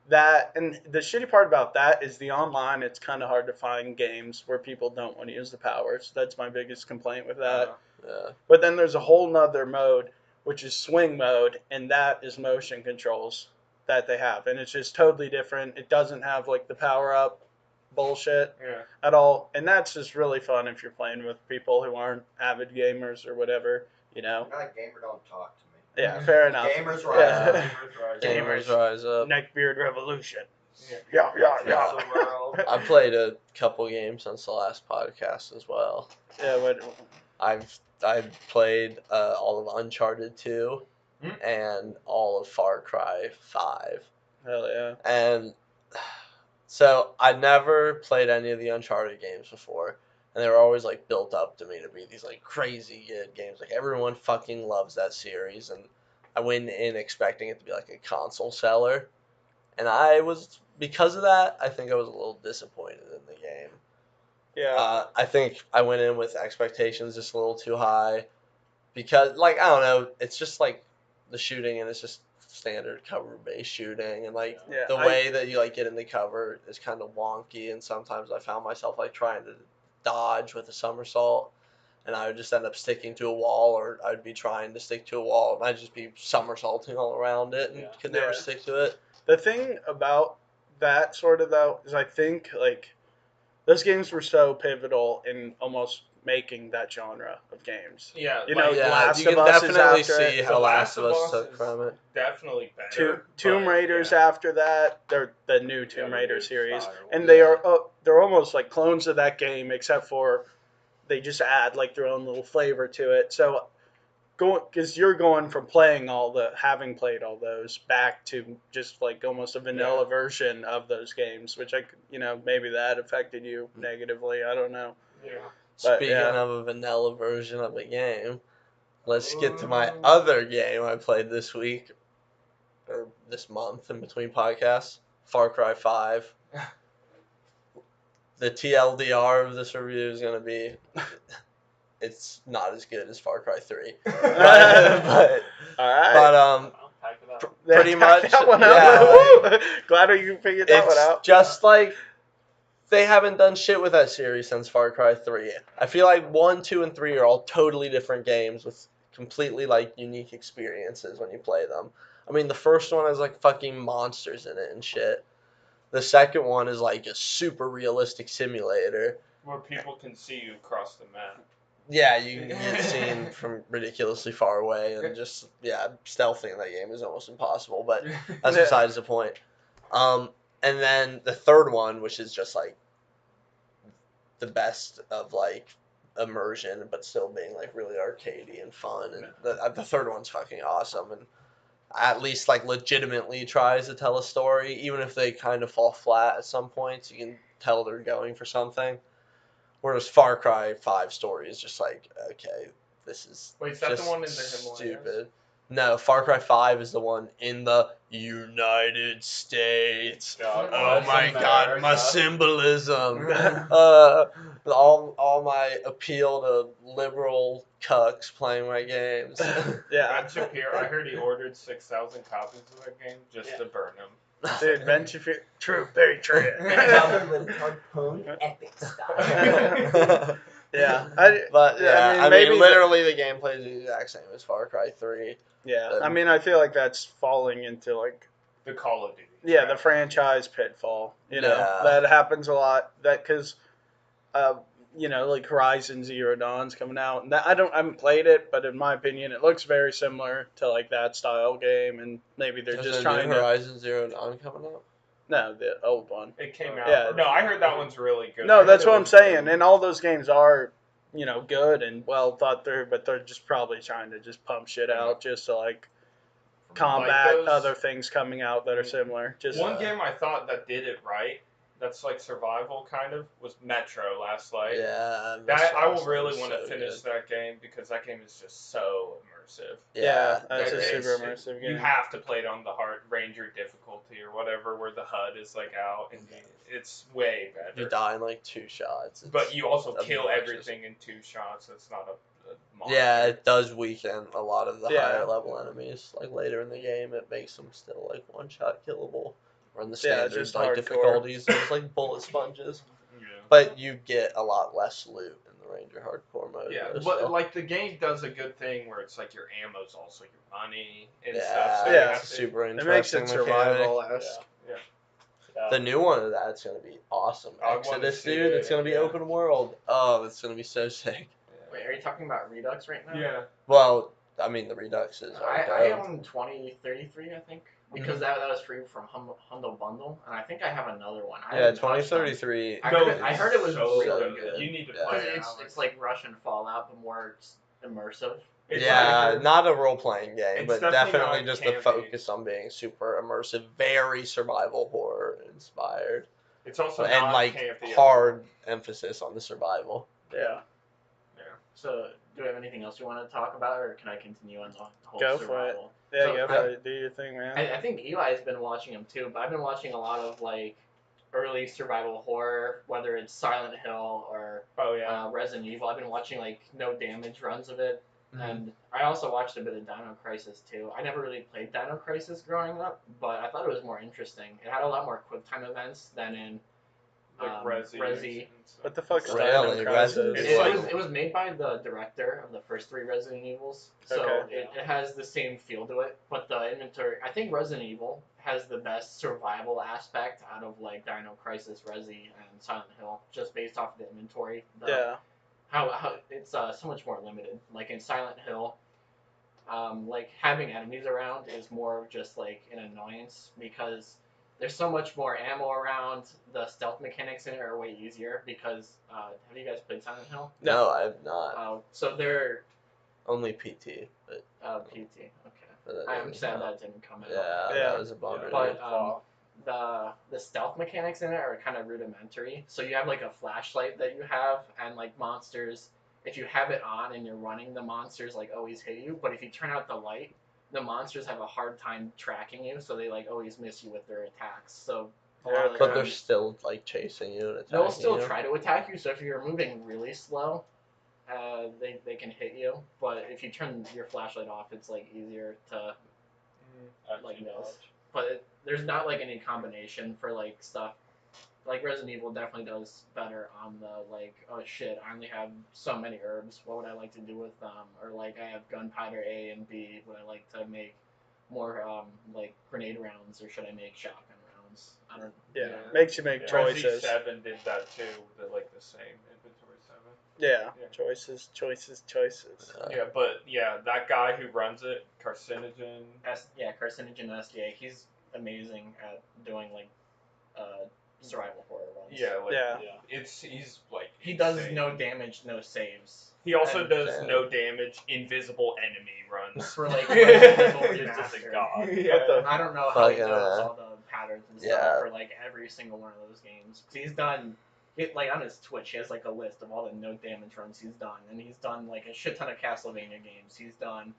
that, and the shitty part about that is the online. It's kind of hard to find games where people don't want to use the powers. That's my biggest complaint with that. Yeah. But then there's a whole nother mode, which is swing mode, and that is motion controls that they have, and it's just totally different. It doesn't have like the power up bullshit at all, and that's just really fun if you're playing with people who aren't avid gamers or whatever. If you're not a gamer, don't talk to me. Yeah, fair enough. Gamers rise Yeah. up. Gamers rise up. Neckbeard Revolution. Yeah. Yeah. The world. I played a couple games since the last podcast as well. Yeah, but I've played all of Uncharted 2 Hmm. and all of Far Cry 5. hell yeah. And so I never played any of the Uncharted games before, and they were always like built up to me to be these like crazy good games. Like everyone fucking loves that series, and I went in expecting it to be like a console seller, and because of that, I think I was a little disappointed in the game. Yeah. I think I went in with expectations just a little too high because, like, I don't know, it's just like the shooting and it's just standard cover-based shooting, and like Yeah, the way that you like get in the cover is kind of wonky, and sometimes I found myself like trying to dodge with a somersault, and I would just end up sticking to a wall, or I'd be trying to stick to a wall, and I'd just be somersaulting all around it and could never Yeah. stick to it. The thing about that sort of though is I think like those games were so pivotal in almost making that genre of games. Yeah, You know, like, Last you of can Us is definitely after see it. how The Last of Us Us took is from it. definitely better. Tomb but, Raiders yeah. after that, they're the new Tomb the Raider new series, style. and they're almost like clones of that game, except for they just add like their own little flavor to it. So because you're going from having played all those back to just like almost a vanilla version of those games, which maybe that affected you negatively. I don't know. Yeah. But, Speaking yeah. of a vanilla version of a game, let's get to my other game I played this week, or this month in between podcasts, Far Cry 5. The TLDR of this review is going to be, it's not as good as Far Cry 3. but All right. But Pack it up. pretty much, That one yeah, out. Glad you figured that one it's out. just like they haven't done shit with that series since Far Cry 3. I feel like 1, 2, and 3 are all totally different games with completely like unique experiences when you play them. I mean, the first one has like fucking monsters in it and shit. The second one is like a super realistic simulator. Where people can see you across the map. Yeah, you can get seen from ridiculously far away, and just stealthing in that game is almost impossible. But that's besides the point. And then the third one, which is just like the best of like immersion, but still being like really arcadey and fun. And the third one's fucking awesome, and at least like legitimately tries to tell a story, even if they kind of fall flat at some points. You can tell they're going for something. Whereas Far Cry 5 story is just like, okay, this is Wait, is that just the one in the Himalayas? stupid. No, Far Cry 5 is the one in the United States. God, Oh bless my God, my America. symbolism. All my appeal to liberal cucks playing my games. Yeah. Ben Shapiro, I heard he ordered 6,000 copies of that game just to burn them. Dude, Ben Shapiro, true, very true. Government harpoon, epic style. Yeah, But yeah, I mean, maybe literally the gameplay is the exact same as Far Cry 3. yeah, I mean, I feel like that's falling into like The Call of Duty. yeah, the franchise pitfall. You know, Yeah. that happens a lot. That because, you know, like Horizon Zero Dawn's coming out, and I haven't played it, but in my opinion, it looks very similar to like that style game, and maybe they're There's just a trying new to. Horizon Zero Dawn coming out. No, the old one. It came out. Yeah. No, I heard that one's really good. I No, heard that's it what I'm was saying, good. and all those games are, you know, good and well thought through, but they're just probably trying to just pump shit out just to like combat those- other things coming out that are similar. Just One game I thought that did it right, that's like survival kind of, was Metro Last Light. Yeah. That I will Metro really was want to so finish good. that game because that game is just so immersive. yeah, that's There a is- super immersive game. You have to play it on the hard Ranger difficulty or whatever, where the HUD is like out, and it's way better. You die in like 2 shots. But you also kill obnoxious. everything in 2 shots. It's not a monster. Yeah, it does weaken a lot of the Yeah. higher level enemies. Like later in the game, it makes them still like 1-shot killable. Or in the Yeah, standard just like hardcore. difficulties, there's like bullet sponges. Yeah. But you get a lot less loot in the Ranger hardcore mode. Yeah, though, but so. like the game does a good thing where it's like your ammo's also your money and Yeah, stuff. So Yeah. you have it's to, super It interesting. makes it mechanic. survival-esque. Yeah. The new one of that's gonna be awesome. I wanna Exodus, see dude, it, it's gonna be yeah. open world. Oh, it's gonna be so sick. Wait, are you talking about Redux right now? Yeah. Well, I mean the Reduxes are I dope. own 2033, I think, because that was free from Humble Bundle, and I think I have another one. I Yeah, haven't touched them. 2033. I heard it was so really good. good. You need to Yeah. play Because it. it's like Russian Fallout, but more immersive. It's Yeah, like- not a role playing game, It's but definitely definitely not just the campy. focus on being super immersive, very survival horror inspired, It's also and not like campy. hard emphasis on the survival. Yeah. So, do we have anything else you want to talk about, or can I continue on the whole Go for survival? Yeah, So, go for it. Do your thing, man. I think Eli's been watching them too, but I've been watching a lot of like early survival horror, whether it's Silent Hill or Oh yeah. Resident Evil. I've been watching like no damage runs of it, Mhm. and I also watched a bit of Dino Crisis too. I never really played Dino Crisis growing up, but I thought it was more interesting. It had a lot more quick time events than in Like Resi. Resi. and stuff. What the fuck's Really? Dino Crisis? Resident It's like- It was made by the director of the first 3 Resident Evils, so Okay. it has the same feel to it. But the inventory, I think Resident Evil has the best survival aspect out of like Dino Crisis, Resi, and Silent Hill, just based off the inventory. Yeah. How it's so much more limited. Like in Silent Hill, like having enemies around is more of just like an annoyance because there's so much more ammo around. The stealth mechanics in it are way easier because have you guys played Silent Hill? No, I have not. So they're Only PT, but PT. Okay, that I'm didn't sad count. that didn't come out. Yeah, Yeah. that was a bummer. But dude. the stealth mechanics in it are kind of rudimentary. So you have like a flashlight that you have, and like monsters, if you have it on and you're running, the monsters like always hit you. But if you turn out the light, the monsters have a hard time tracking you, so they like always miss you with their attacks. So a lot of the But they're times- still like chasing you and attacking they'll still you. try to attack you. So if you're moving really slow, they can hit you. But if you turn your flashlight off, it's like easier to like this. But there's not like any combination for like stuff. Like Resident Evil definitely does better on the like, oh shit, I only have so many herbs. What would I like to do with them? Or like I have gunpowder A and B. Would I like to make more like grenade rounds, or should I make shotgun rounds? I don't. Yeah. Yeah. Makes you make Resi choices. 7 did that too. Like the same inventory 7. Yeah. Yeah. Choices. Yeah, but yeah, that guy who runs it, Carcinogen. Carcinogen SDA. He's amazing at doing like survival horror runs. Yeah, like Yeah. he's like He does insane. no damage, no saves. He also and- does Yeah. no damage, invisible enemy runs. For like He's Resident Evil just a Remastered. god. What the- I don't know how he Fucking, knows all the patterns and stuff yeah. for like every single one of those games. 'Cause he's done Like on his Twitch, he has like a list of all the no damage runs he's done, and he's done like a shit ton of Castlevania games. He's done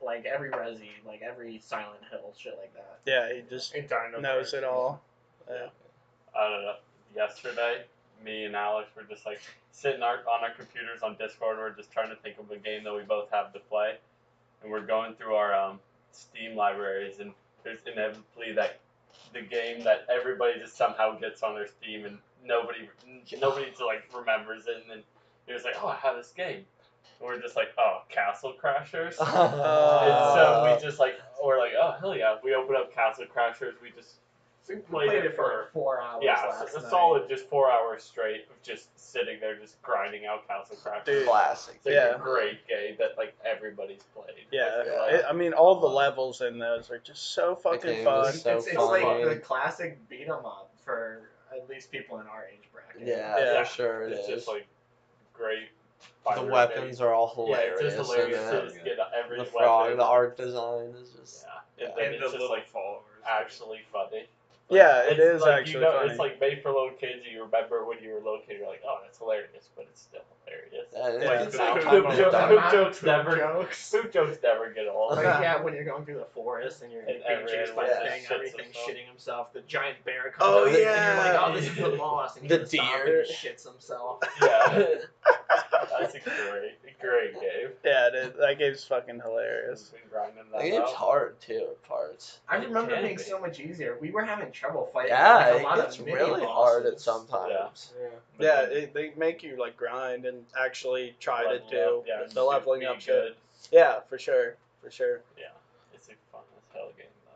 like every Resi, like every Silent Hill, shit like that. Yeah, he just Hey, Dino knows it all. I don't know. Yesterday, me and Alex were just like sitting on our computers on Discord. We're just trying to think of a game that we both have to play, and we're going through our Steam libraries, and there's inevitably the game that everybody just somehow gets on their Steam, and nobody like remembers it, and then it was like, oh, I have this game. And we're just like, oh, Castle Crashers. And so we just like, we're like, oh hell yeah! We open up Castle Crashers. We just Played it for like 4 hours. yeah, last a night. solid just 4 hours straight of just sitting there, just grinding out Castle Crashers. Dude. Classic. It's like Yeah. a great game that like everybody's played. Yeah, I feel like. I mean, all the levels in those are just so fucking game fun. is so It's fun. like the classic beat 'em up for at least people in our age bracket. Yeah, Yeah. for sure it It's is. just like great. The fighter weapons game. are all Yeah, hilarious. it's just hilarious in to it. just get every The weapon. frog, the art design is just. Yeah, Yeah. and And it's the just little like followers. actually funny. Yeah, it It's is like, actually you know, funny. It's like made for little kids. You remember when you were a little kid, you're like, oh, that's hilarious, but it's still hilarious. Yeah. It's Now, kind poop of jokes, dumb. poop jokes Poop never, jokes. poop jokes never get old. Like, yeah, when you're going through the forest and you're And being chased by everyone the thing, shits everything himself. shitting himself. The giant bear comes Oh, out and you're yeah. like, oh, this is the boss. And The you stop and deer. he shits himself. Yeah, that's a great game. Yeah, it is. That game's fucking hilarious. We've been grinding The that game's out. hard too at parts. I It remember can being be. so much easier. We were having trouble fighting Yeah, like, a it lot gets of mini really hard at bosses. sometimes. Yeah. But Yeah, then they make you like grind and actually try to level do up, yeah, the leveling be up shit. good. Yeah, for sure. Yeah, it's a fun as hell game though.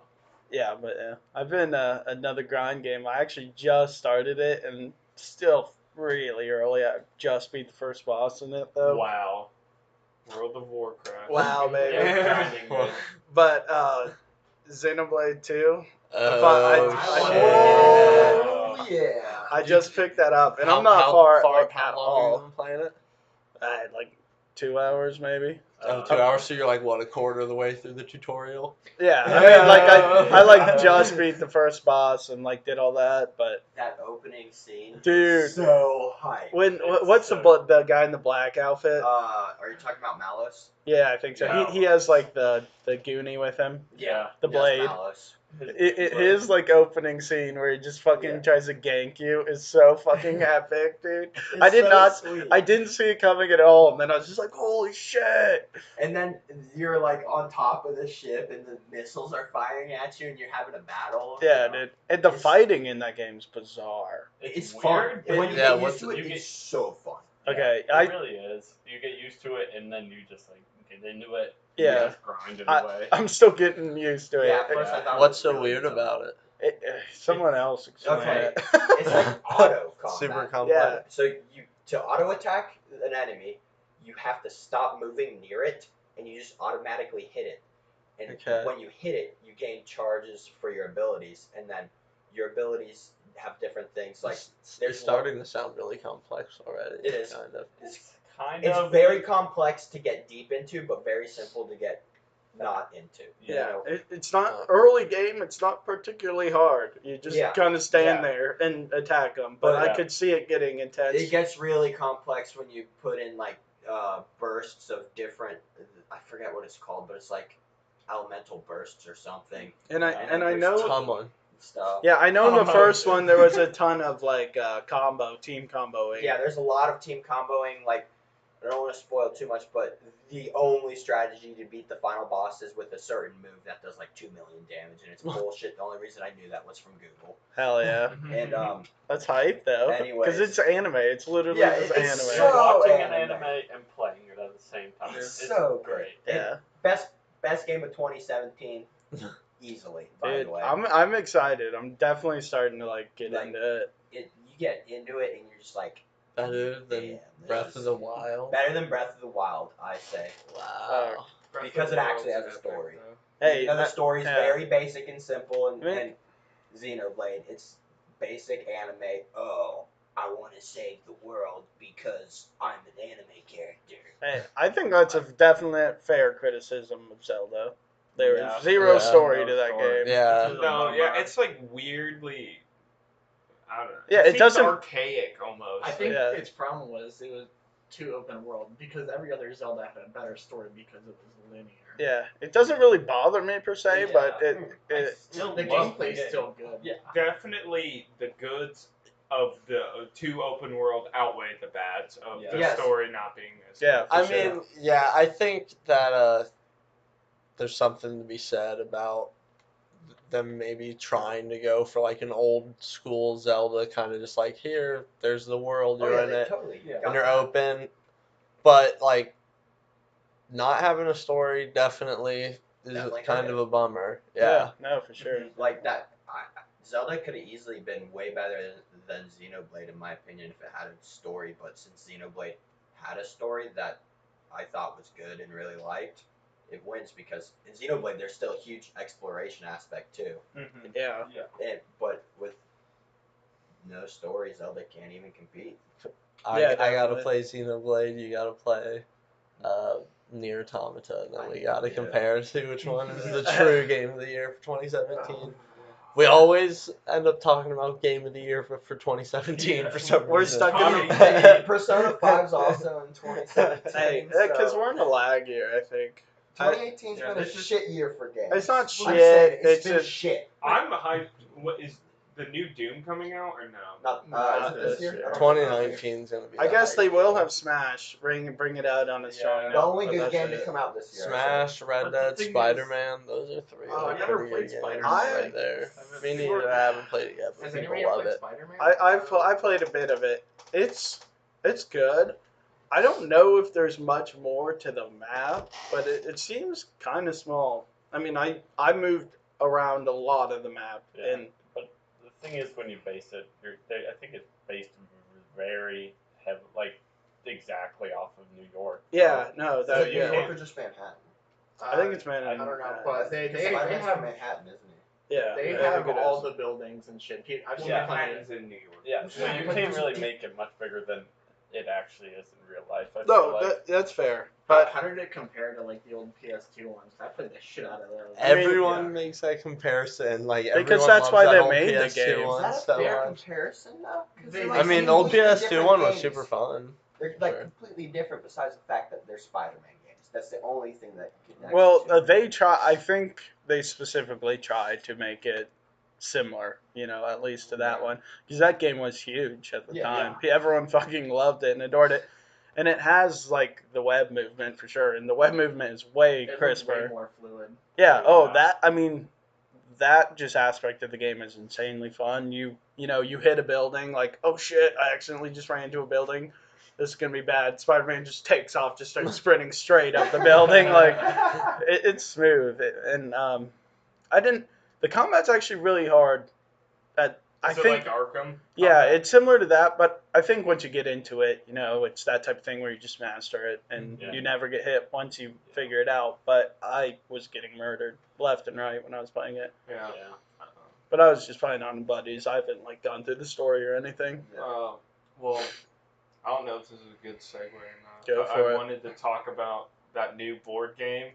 Yeah, but I've been another grind game. I actually just started it and still really early. I just beat the first boss in it though. Wow. World of Warcraft. Wow, baby. Yeah, grinding good. But Xenoblade 2, Oh, yeah. I just picked that up, and How- I'm not how far far like, how at long have you all. been playing it? I had like 2 hours maybe. 2 hours, so you're like what, a quarter of the way through the tutorial? Yeah, I mean like I like just beat the first boss and like did all that, but That opening scene. Dude. So hype. when It's what's so- the guy in the black outfit? Are you talking about Malice? Yeah, I think so. Yeah. He has like the goonie with him. Yeah. The Yes, blade. Malice. His like opening scene where he just fucking Yeah. tries to gank you is so fucking epic, dude. It's I did so not- Sweet. I didn't see it coming at all, and then I was just like, holy shit. And then you're like on top of the ship, and the missiles are firing at you, and you're having a battle. Yeah, dude. And the It's- fighing in that game is bizarre. It's weird, fun. but When you Yeah, get what's used to the- it, you it's so fun. Okay, it I really is. You get used to it, and then you just like get into it. Yeah. You just grind it away. I'm still getting used to it. Yeah, at first I thought it What's was so really weird tough. about it? Someone else explain Okay. it. It's like auto combat. Super complex. So you to auto attack an enemy, you have to stop moving near it, and you just automatically hit it. And Okay. when you hit it, you gain charges for your abilities, and then your abilities have different things. Like It's there's starting to sound really complex already. It is. Kind of. it's Kind it's of. very complex to get deep into, but very simple to get not into. You Yeah, know? it's not early game. It's not particularly hard. You just Yeah. kind of stand Yeah. there and attack them. But I Yeah. could see it getting intense. It gets really complex when you put in like bursts of different. I forget what it's called, but it's like elemental bursts or something. and I there's know. Someone. Stuff. Yeah, I know in the Combos. first one there was a ton of like team comboing. Yeah, there's a lot of team comboing. Like, I don't want to spoil too much, but the only strategy to beat the final boss is with a certain move that does like 2 million damage, and it's bullshit. The only reason I knew that was from Google. Hell yeah, And that's hype though. Anyways. Because it's anime. It's literally Yeah, just it's anime. You're so watching an anime. anime and playing it at the same time. It's It's so great. Yeah, best game of 2017, easily. By dude, the way, I'm excited. I'm definitely starting to like get Like, into it. you get into it and you're just like Better than damn, this Breath is of the Wild. better than Breath of the Wild, I say. Wow. Because it actually has a story. Hey, Even though the story's yeah. very basic and simple, and, I mean- and Xenoblade, it's basic anime. Oh, I want to save the world because I'm an anime character. Hey, I think that's a definite fair criticism of Zelda. There is Yeah. zero Yeah. story No to that story. game. Yeah. No, yeah, it's like weirdly. I don't know. Yeah, it seems doesn't- archaic almost. I think Yeah. its problem was it was too open world because every other Zelda had a better story because it was linear. Yeah, it doesn't really bother me per se, but Yeah. it Still The love gameplay's game. still good. Yeah, definitely the goods of the two open world outweigh the bads of the Yes. story not being as Yeah, good. for I sure. mean, yeah, I think that there's something to be said about them maybe trying to go for like an old school Zelda kind of just like here, there's the world, Oh, you're yeah, in they it, totally got and you're that. open. But like not having a story definitely is Definitely kind hurt of it. a bummer. yeah, Yeah. no, for sure. Like that, Zelda could have easily been way better than Xenoblade in my opinion if it had a story. But since Xenoblade had a story that I thought was good and really liked, it wins because in Xenoblade there's still a huge exploration aspect too. Mm-hmm. Yeah. But with no story, Zelda can't even compete. I Yeah, gotta definitely. play Xenoblade, you gotta play Nier Automata, and then we gotta Yeah. compare and see which one is the true game of the year for 2017. We always end up talking about game of the year for 2017 for some We're reason. stuck in Persona 5's also in 2017. Hey, because we're in a lag year, I think. 2018's Yeah, been a this is- shit year for games. It's not I'm shit, saying it's been just- shit. I'm hyped. What is the new Doom coming out or no? Not, Not is it this this year? year. I don't think so. 2019 is gonna be. I the guess they hype will year. have Smash. Bring it out on a strong Yeah. note. The only but good that's game to it. come out this year. Smash, Red But the Dead, thing is- Spider-Man. Those are three. Oh, like, I never pretty played good games Spider-Man. right there. I've Me never- neither. I haven't played it yet, but Has people anybody ever love played it. Spider-Man? I played a bit of it. It's good. I don't know if there's much more to the map, but it seems kind of small. I mean, I moved around a lot of the map, Yeah. and But the thing is, when you base it, I think it's based very heavy, like exactly off of New York. yeah, no, Is that it New yeah. York or just Manhattan? I think it's Manhattan. I don't know, but they Spider-Man's have from Manhattan, isn't he? Yeah, they I have think it all is. the buildings and shit. I've seen Yeah. plenty. Manhattan's in New York. Yeah, so Yeah, you but can't there's really di- make it much bigger than it actually is in real life. I feel No, like. that's fair. But But how did it compare to like the old PS2 ones? I played the shit out of those. I mean, Everyone yeah. makes that comparison. Like Because everyone that's loves why that they old made the PS2 game. one Is that a so fair much. comparison though? 'Cause They- they're, I like, mean, the old completely PS2 different one was games. super fun. They're like Sure. completely different. Besides the fact that they're Spider-Man games, that's the only thing that. well, they try. I think they specifically tried to make it similar. You know, at least to that one, because that game was huge at the Yeah, time. Everyone fucking loved it and adored it. And it has like the web movement for sure, and the web movement is way It looked crisper. way more fluid. Yeah. Oh, Yeah. that. I mean, that just aspect of the game is insanely fun. You know, you hit a building, like, oh shit, I accidentally just ran into a building. This is gonna be bad. Spider-Man just takes off, just starts sprinting straight up the building, like it's smooth. And I didn't. The combat's actually really hard. I Is it think. like Arkham? Yeah, combat? it's similar to that, but I think once you get into it, you know, it's that type of thing where you just master it and Yeah. you never get hit once you figure it out. But I was getting murdered left and right when I was playing it. Yeah. Yeah. But I was just playing on buddies. I haven't like gone through the story or anything. Well, I don't know if this is a good segue or not. Go but for I it. wanted to talk about that new board game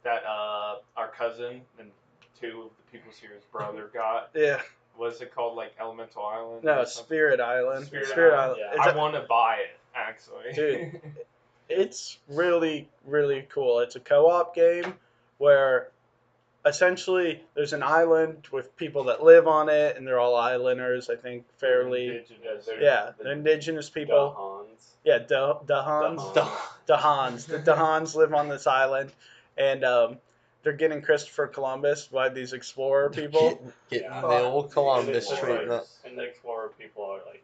that our cousin and two of the people's hero's brother got. Yeah. What's it called? Like Elemental Island? No, or something? Spirit Island. Spirit Island. yeah. It's I want to buy it actually. Dude. It's really, really cool. It's a co-op game where essentially there's an island with people that live on it, and they're all islanders, I think, fairly. Indigenous. Yeah, they're indigenous people. Dahans. Yeah, Dahans. Dahans. The Dahans live on this island, and they're getting Christopher Columbus by these explorer people. Getting Yeah. the old Columbus And it's treatment. like- and the explorer people are like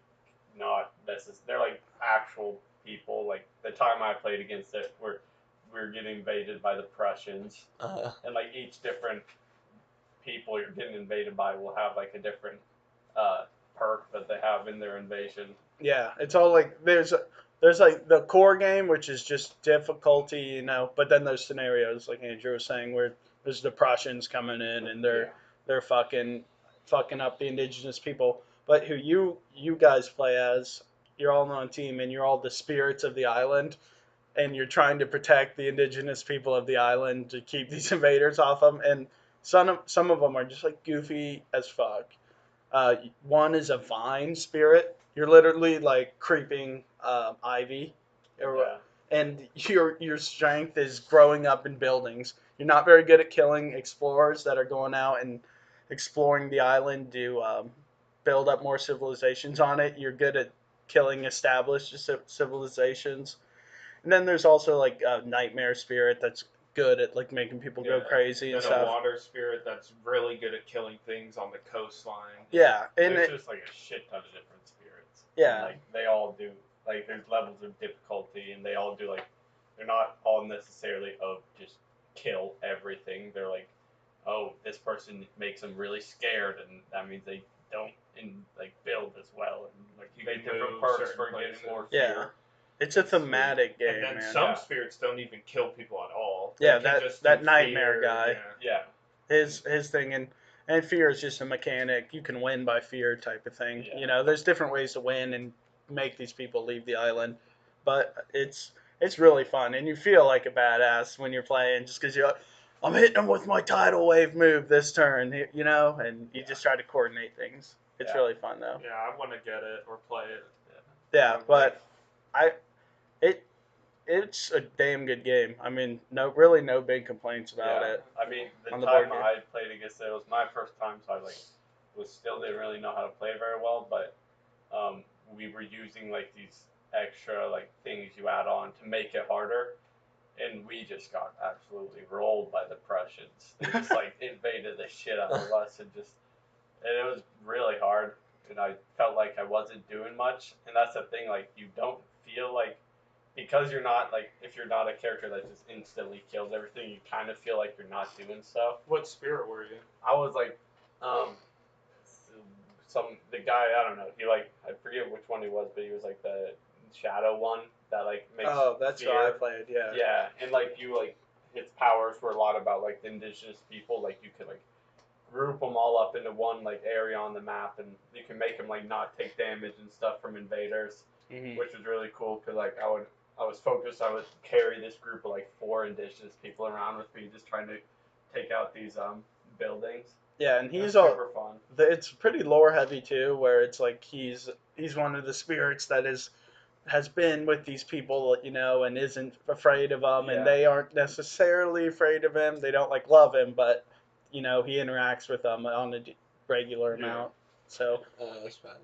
not necessarily. They're like actual people. Like the time I played against it, we're getting invaded by the Prussians, and like each different people you're getting invaded by will have like a different perk that they have in their invasion. Yeah, it's all like there's like the core game, which is just difficulty, you know, but then there's scenarios like Andrew was saying where there's the Prussians coming in and they're fucking up the indigenous people. But who you guys play as, you're all on a team and you're all the spirits of the island, and you're trying to protect the indigenous people of the island to keep these invaders off them. And some of them are just like goofy as fuck. One is a vine spirit. You're literally like creeping ivy, Yeah. and your strength is growing up in buildings. You're not very good at killing explorers that are going out and exploring the island to build up more civilizations on it. You're good at killing established civilizations. And then there's also like a nightmare spirit that's good at like making people go crazy and a stuff. water spirit that's really good at killing things on the coastline. Yeah, and There's just like a shit ton of different spirits. Yeah. And, like they all do like there's levels of difficulty, and they all do like they're not all necessarily of just kill everything. They're like, oh, this person makes them really scared, and that means they don't like build as well, and like you get different perks for getting more fear. Yeah. It's a thematic game, and then man. some spirits don't even kill people at all. Yeah, They can just that do nightmare fear, guy. Yeah. His thing and fear is just a mechanic. You can win by fear type of thing. Yeah. You know, there's different ways to win and make these people leave the island, but it's really fun, and you feel like a badass when you're playing just because you're like, I'm hitting them with my tidal wave move this turn, you know, and you just try to coordinate things. It's really fun though. Yeah, I want to get it or play it. Yeah, but it's a damn good game. I mean, no big complaints about it. I mean, the on the time board game. I played against it was my first time, so I still didn't really know how to play very well. But we were using like these extra like things you add on to make it harder, and we just got absolutely rolled by the Prussians. They just like invaded the shit out of us, and it was really hard. And I felt like I wasn't doing much, and that's the thing. Like you don't feel like. Because you're not like if you're not a character that just instantly kills everything, you kind of feel like you're not doing stuff. What spirit were you? I was like, the guy I don't know. He like I forget which one he was, but he was like the shadow one that like makes. Oh, that's fear. what I played. Yeah. Yeah, and like you like his powers were a lot about like the indigenous people. Like you could like group them all up into one like area on the map, and you can make them like not take damage and stuff from invaders, which was really cool because like I was focused. I would carry this group of like 4 indigenous people around with me, just trying to take out these buildings. Yeah, and he's super fun. It's pretty lore heavy too, where it's like he's one of the spirits that has been with these people, you know, and isn't afraid of them, and they aren't necessarily afraid of him. They don't like love him, but you know he interacts with them on a regular amount. So,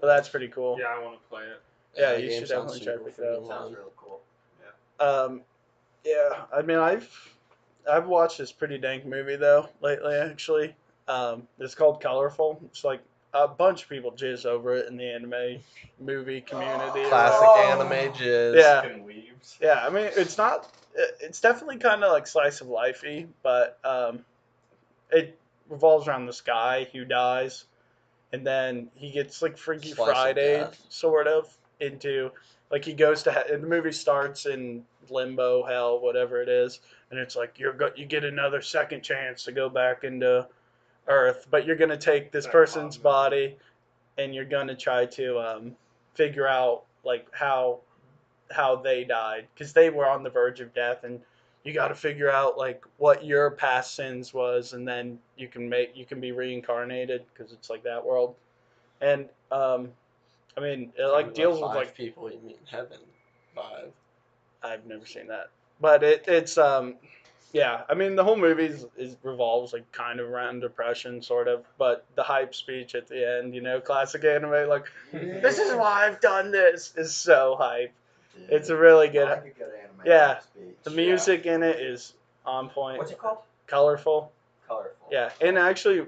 that's pretty cool. Yeah, I want to play it. Yeah, you should definitely check it out. Sounds really cool. Yeah, I mean, I've watched this pretty dank movie though lately. Actually, it's called Colorful. It's like a bunch of people jizz over it in the anime movie community. Classic anime jizz. Yeah, Weebs. yeah. I mean, it's not. It's definitely kind of like slice of lifey, but it revolves around this guy who dies, and then he gets like Freaky Slice of Friday death. sort of into. Like he goes to and the movie starts in limbo, hell, whatever it is, and it's like you get another second chance to go back into Earth, but you're gonna take this person's body, and you're gonna try to figure out like how they died because they were on the verge of death, and you got to figure out like what your past sins was, and then you can be reincarnated because it's like that world, and I mean, it like deals with like people you meet in heaven. 5. I've never seen that, but it's yeah. I mean, the whole movie revolves like kind of around depression, sort of. But the hype speech at the end, you know, classic anime, like this is why I've done this, is so hype. Yeah. It's a really good. I like a good anime. Yeah, speech. the music in it is on point. What's it called? Colorful. Colorful. Yeah, and actually,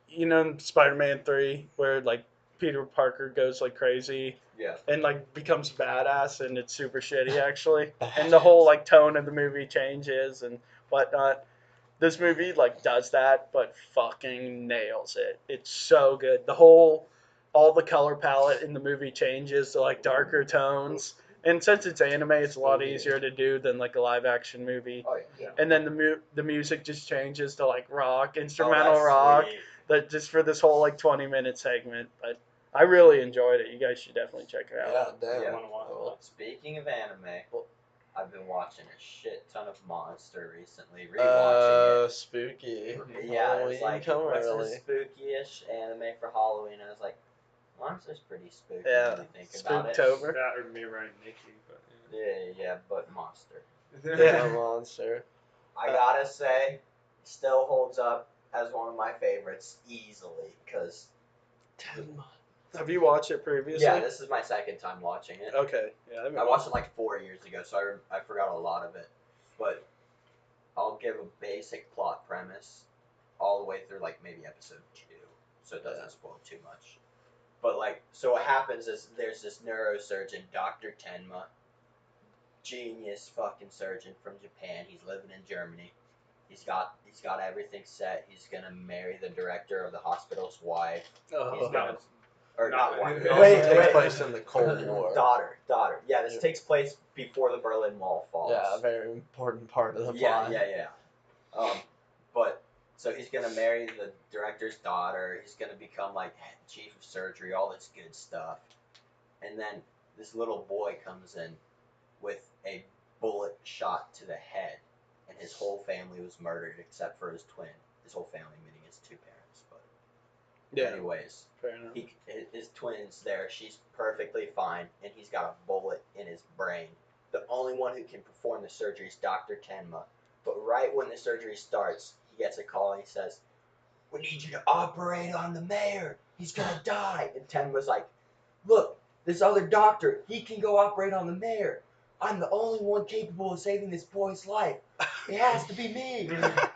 you know, Spider-Man 3, where like Peter Parker goes like crazy. Yeah. And like becomes badass, and it's super shitty actually. And the whole like tone of the movie changes and whatnot. This movie like does that, but fucking nails it. It's so good. All the color palette in the movie changes to like darker tones. And since it's anime, it's a lot easier to do than like a live action movie. Oh yeah. And then the music just changes to like rock, instrumental that's rock. sweet. That just for this whole like 20-minute segment, but I really enjoyed it. You guys should definitely check it out. Yeah, damn. Yeah. I want to watch it. Speaking of anime, I've been watching a shit ton of Monster recently, rewatching Spooky. it. Yeah, it was Halloween like, come what's early. this spooky-ish anime for Halloween? I was like, Monster's pretty spooky Yeah, when you think about it. Spooktober. That or me right, Nikki, but Yeah, but Monster. Yeah. A monster. I gotta say, it still holds up as one of my favorites easily, because... Have you watched it previously? Yeah, this is my second time watching it. Okay. Yeah, I watched it like 4 years ago, so I forgot a lot of it. But I'll give a basic plot premise all the way through like maybe episode 2, so it doesn't spoil too much. But like, so what happens is there's this neurosurgeon, Dr. Tenma, genius fucking surgeon from Japan. He's living in Germany. He's got everything set. He's gonna marry the director of the hospital's wife. He's gonna, or not wife. It also Takes place in the Cold War. Daughter. Yeah, this Yeah. takes place before the Berlin Wall falls. Yeah, a very important part of the Yeah, plot. yeah. But so he's gonna marry the director's daughter. He's gonna become like chief of surgery, all this good stuff. And then this little boy comes in with a bullet shot to the head, and his whole family was murdered except for his twin. His whole family, meaning his 2 parents. But Yeah. anyways, Fair enough. his twin's there. She's perfectly fine, and he's got a bullet in his brain. The only one who can perform the surgery is Dr. Tenma. But right when the surgery starts, he gets a call and he says, "We need you to operate on the mayor. He's gonna die." And Tenma's like, "Look, this other doctor, he can go operate on the mayor. I'm the only one capable of saving this boy's life. It has to be me."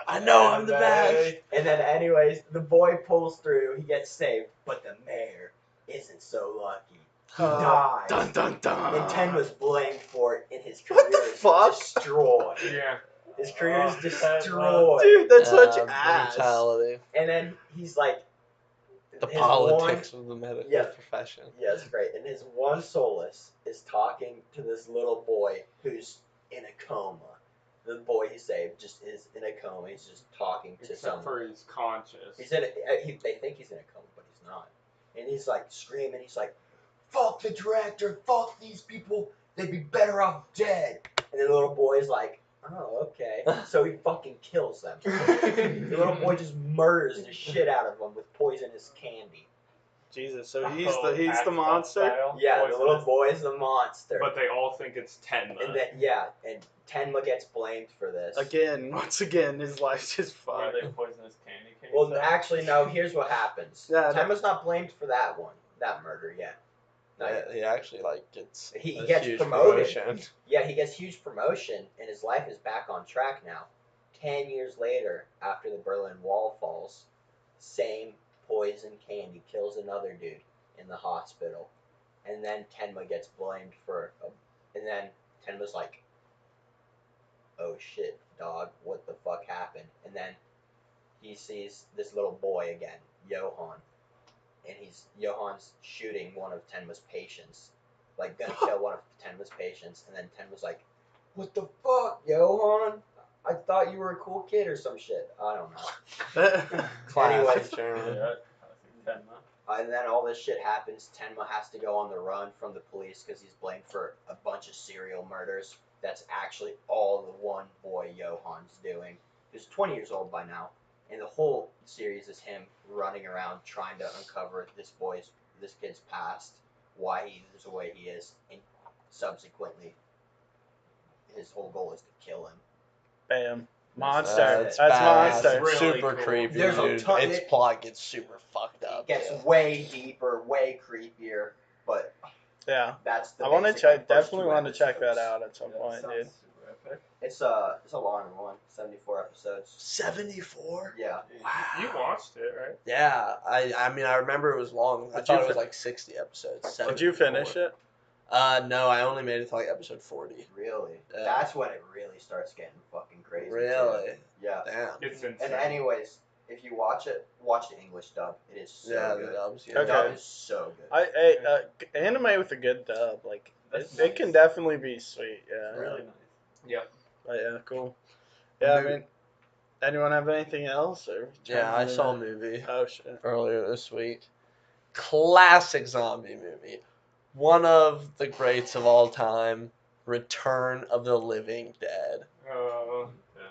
I know I'm the best. And then anyways, the boy pulls through, he gets saved, but the mayor isn't so lucky. He dies. Dun dun dun. And Ten was blamed for it, and his What career the is fuck? destroyed. yeah. His career is Oh, destroyed. Dude, that's such ass. Brutality. And then he's like, The his politics of the medical Yeah. profession. Yeah, it's great. And his one solace is talking to this little boy who's in a coma. The boy he saved just is in a coma. He's just talking to Except someone. for he's conscious. He's in. They think he's in a coma, but he's not. And he's like screaming. He's like, "Fuck the director! Fuck these people! They'd be better off dead!" And then the little boy's like, "Oh, okay." So he fucking kills them. The little boy just murders the shit out of them with poisonous candy. Jesus, so Oh, he's the Axel monster. style? Yeah, the little Poisonous. boy's the monster. But they all think it's Tenma. And then and Tenma gets blamed for this. Once again, his life's just Where fucked. they poisonous candy cane. Well, actually, no. Here's what happens. Yeah, Tenma's not blamed for that murder yet. Not Yeah, yet. he actually gets He a gets huge promoted. promotion. Yeah, he gets huge promotion, and his life is back on track now. 10 years later, after the Berlin Wall falls, same poison candy kills another dude in the hospital, and then Tenma gets blamed for. And then Tenma's like, "Oh shit, dog, what the fuck happened?" And then he sees this little boy again, Johan, and Johan's shooting one of Tenma's patients, like gonna kill one of Tenma's patients, and then Tenma's like, "What the fuck, Johan? I thought you were a cool kid or some shit." I don't know. Classic Anyways. German. Yeah, Tenma. And then all this shit happens. Tenma has to go on the run from the police because he's blamed for a bunch of serial murders. That's actually all the one boy Johan's doing. He's 20 years old by now, and the whole series is him running around trying to uncover this kid's past, why he is the way he is, and subsequently, his whole goal is to kill him. Bam. Monster. That's That's badass. monster. Really Super cool. creepy, There's a dude. ton- Its plot gets super fucked up. It gets too. way deeper, way creepier, but Yeah. that's the I want to basic, check. like, first Definitely two want to check that episodes. out at some point, dude. Super epic. It's a long one, 74 episodes. 74? Yeah. You watched it, right? Yeah, I mean, I remember it was long. I Did thought you it was fin- like 60 episodes. Did you 74. finish it? No, I only made it to like episode 40. Really? Yeah. That's when it really starts getting fucking crazy. too. Really? Yeah. Damn. It's insane. And anyways, if you watch it, watch the English dub. It is so Yeah, good. the dubs. The Yeah. Okay. dub is so good. Anime with a good dub, like That's it can nice. definitely be sweet. Yeah. Really nice. But yeah, cool. Yeah, I Movie. mean, anyone have anything else? Or Yeah, I saw a movie Oh shit. earlier this week. Classic zombie movie. One of the greats of all time, Return of the Living Dead.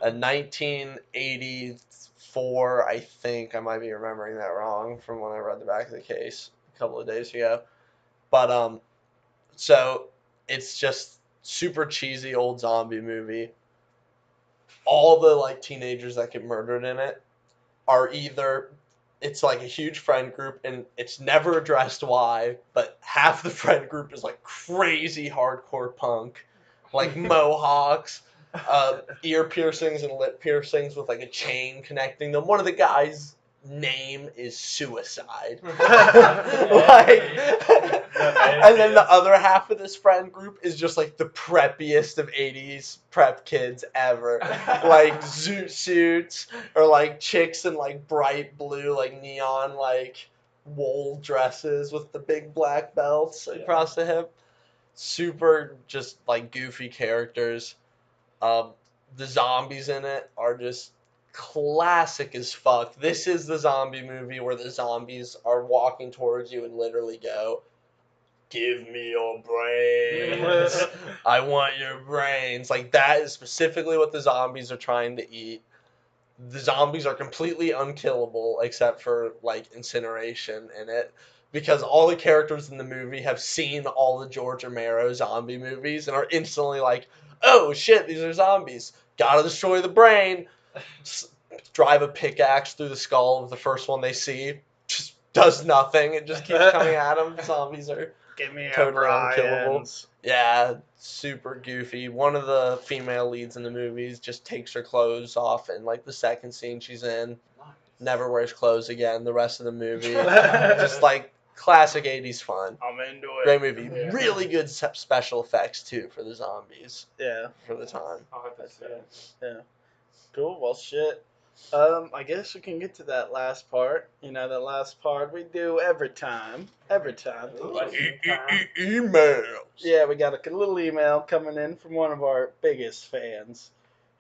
A 1984, I think. I might be remembering that wrong from when I read the back of the case a couple of days ago. But, so it's just super cheesy old zombie movie. All the, like, teenagers that get murdered in it are either, it's like a huge friend group, and it's never addressed why, but half the friend group is, like, crazy hardcore punk, like mohawks, ear piercings and lip piercings with like a chain connecting them. One of the guys' name is Suicide. Like, and then the other half of this friend group is just like the preppiest of 80s prep kids ever. Like zoot suits or like chicks in like bright blue, like neon, like wool dresses with the big black belts across the hip. Super just like goofy characters. The zombies in it are just classic as fuck. This is the zombie movie where the zombies are walking towards you and literally go, "Give me your brains. I want your brains." Like, that is specifically what the zombies are trying to eat. The zombies are completely unkillable except for, like, incineration in it. Because all the characters in the movie have seen all the George Romero zombie movies and are instantly like, "Oh shit, these are zombies. Gotta destroy the brain." Drive a pickaxe through the skull of the first one they see. Just does nothing. It just keeps coming at them. Zombies are Give me totally unkillable. Brian's. Yeah, super goofy. One of the female leads in the movies just takes her clothes off in like the second scene she's in. Never wears clothes again the rest of the movie. Just like classic 80s fun. I'm into it. Great movie. Yeah. Really good special effects too for the zombies Yeah. for the time. I'll have to see it. Yeah. Cool. Well, shit. I guess we can get to that last part. You know, that last part we do every time. Every time. Emails. Yeah, we got a little email coming in from one of our biggest fans.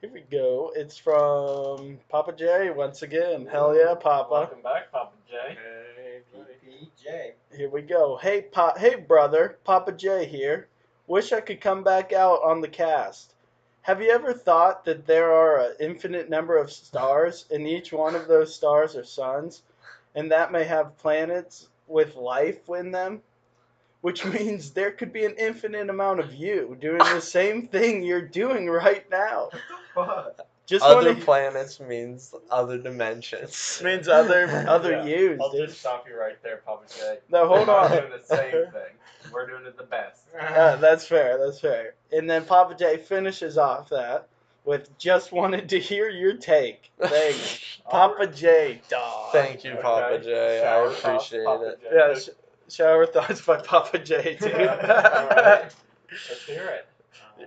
Here we go. It's from Papa J once again. Hell yeah, Papa. Welcome back, Papa J. Hey, buddy. PPJ. Here we go. Hey brother, Papa J here. Wish I could come back out on the cast. Have you ever thought that there are an infinite number of stars, and each one of those stars are suns, and that may have planets with life in them? Which means there could be an infinite amount of you doing the same thing you're doing right now. Just Other wanna- planets means other dimensions. means other Yeah. yous, I'll dude. just stop you right there, Papa J. No, hold We're on. not doing the same thing. We're doing it the best. That's fair. That's fair. And then Papa J finishes off that with "just wanted to hear your take." Thanks, Papa J. Dog. Thank you, Papa J. I Shower thoughts, appreciate Papa it. J. Yeah, shower thoughts by Papa J. Too. Alright. Let's hear it.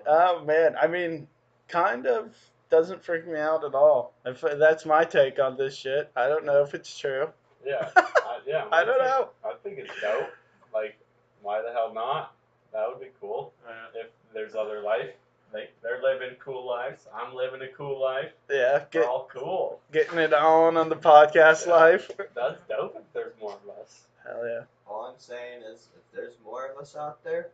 Oh man, I mean, kind of doesn't freak me out at all. That's my take on this shit. I don't know if it's true. Yeah. Yeah. I don't know. I think it's dope. Like, why the hell not? That would be cool. If there's other life, they're living cool lives. I'm living a cool life. Yeah, We're all cool. getting it on the podcast Yeah. life. That's dope if there's more of us. Hell yeah. All I'm saying is, if there's more of us out there,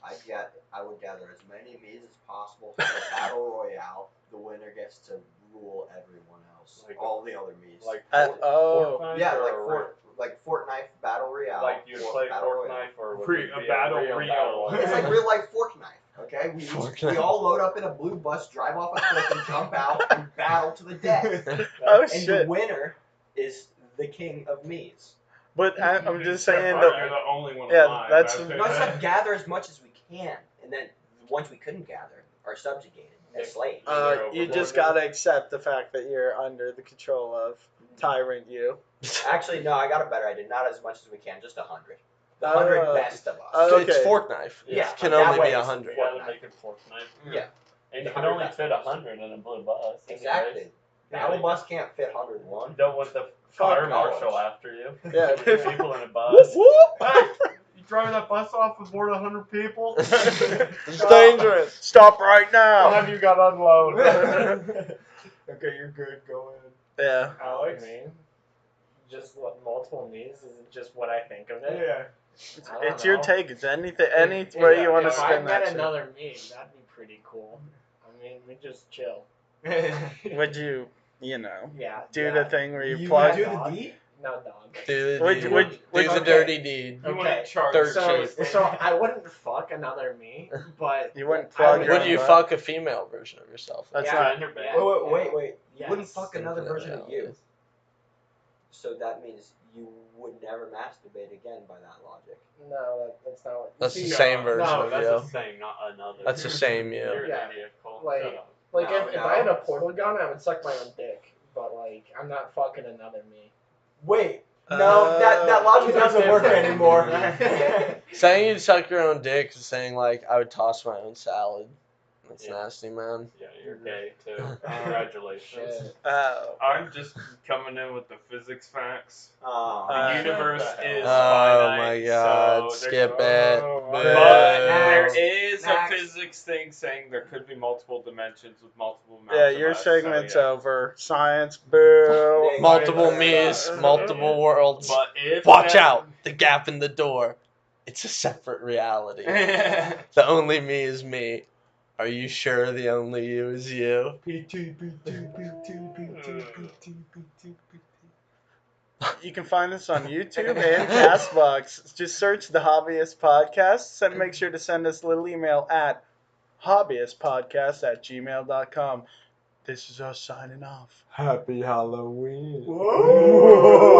I would gather as many me's as possible for the battle royale. The winner gets to rule everyone else. Like all the other me's. Like Oh. Fortnite yeah, or like Fortnite battle royale. like you'd play battle royale. Fortnite or would Re- it a be battle real real. battle royale? It's like real life Fortnite. Okay, we Fortnite. all load up in a blue bus, drive off a cliff, and jump out and battle to the death. Oh And shit. the winner is the king of me's. But I'm just saying You're that. the only one Yeah, alive. that's- I'd say No, it's that. like gather as much as we can, and then the ones we couldn't gather are subjugated as slaves. You just gotta accept the fact that you're under the control of Tyrant you. Actually, no, I got a better idea. Not as much as we can, just 100. The 100 best of us. Oh, It's okay. fork knife. Yeah, It can that only way be it's 100. You gotta make it Fortnite. Yeah. And The you can only 100 fit best. 100 in a blue bus. Exactly. anyways. Battle bus can't fit 101. You don't want the Fuck fire no. marshal after you. Yeah. People in a bus. Hey, you driving that bus off with more than 100 people? It's dangerous. Stop right What now. have you got unload? Okay, you're good. Go in. Yeah. Alex, just what multiple me's isn't just what I think of it. Yeah. I don't It's your know. take. It's anything, any way you want to If I spend that met shit. another me, that'd be pretty cool. I mean, we just chill. Would you, Yeah. do the thing where you You plug? would do Dog. the deed? No, dog. Do the Would- deed. would- Do would- the okay. dirty deed. You Okay. wouldn't charge Third so, shape. So I wouldn't fuck another me, but You wouldn't I plug would- your Would own you butt? fuck a female version of yourself? That's Yeah. not. Gender Yeah. band. Wait. You Yes. wouldn't fuck another Infinite version of you. realities. So that means you would never masturbate again by that logic. No, that's not what. That's the See, same version no, of That's you. the same, not another. That's the same You're you. an Yeah. idiot, Cole. Like- Shut up. Like No, if no. I had a portal gun, I would suck my own dick. But like, I'm not fucking another me. Wait. No, that logic doesn't work anymore. Saying you'd suck your own dick is saying like I would toss my own salad. That's Yeah. nasty, man. Yeah, you're gay too. Congratulations. Shit. I'm just coming in with the physics facts. The Uh, universe is Oh finite. my god, so skip there's- it. Oh, Boo. But Next. there is Next. a physics thing saying there could be multiple dimensions with multiple amounts yeah, of your us, segment's so, yeah. over. Science, boo. Multiple me's, multiple worlds. But if Watch that- out! The gap in the door. It's a separate reality. The only me is me. Are you sure the only you is you? You can find us on YouTube and Castbox. Just search the Hobbyist Podcast and make sure to send us a little email at hobbyistpodcast@gmail.com. This is us signing off. Happy Halloween. Whoa.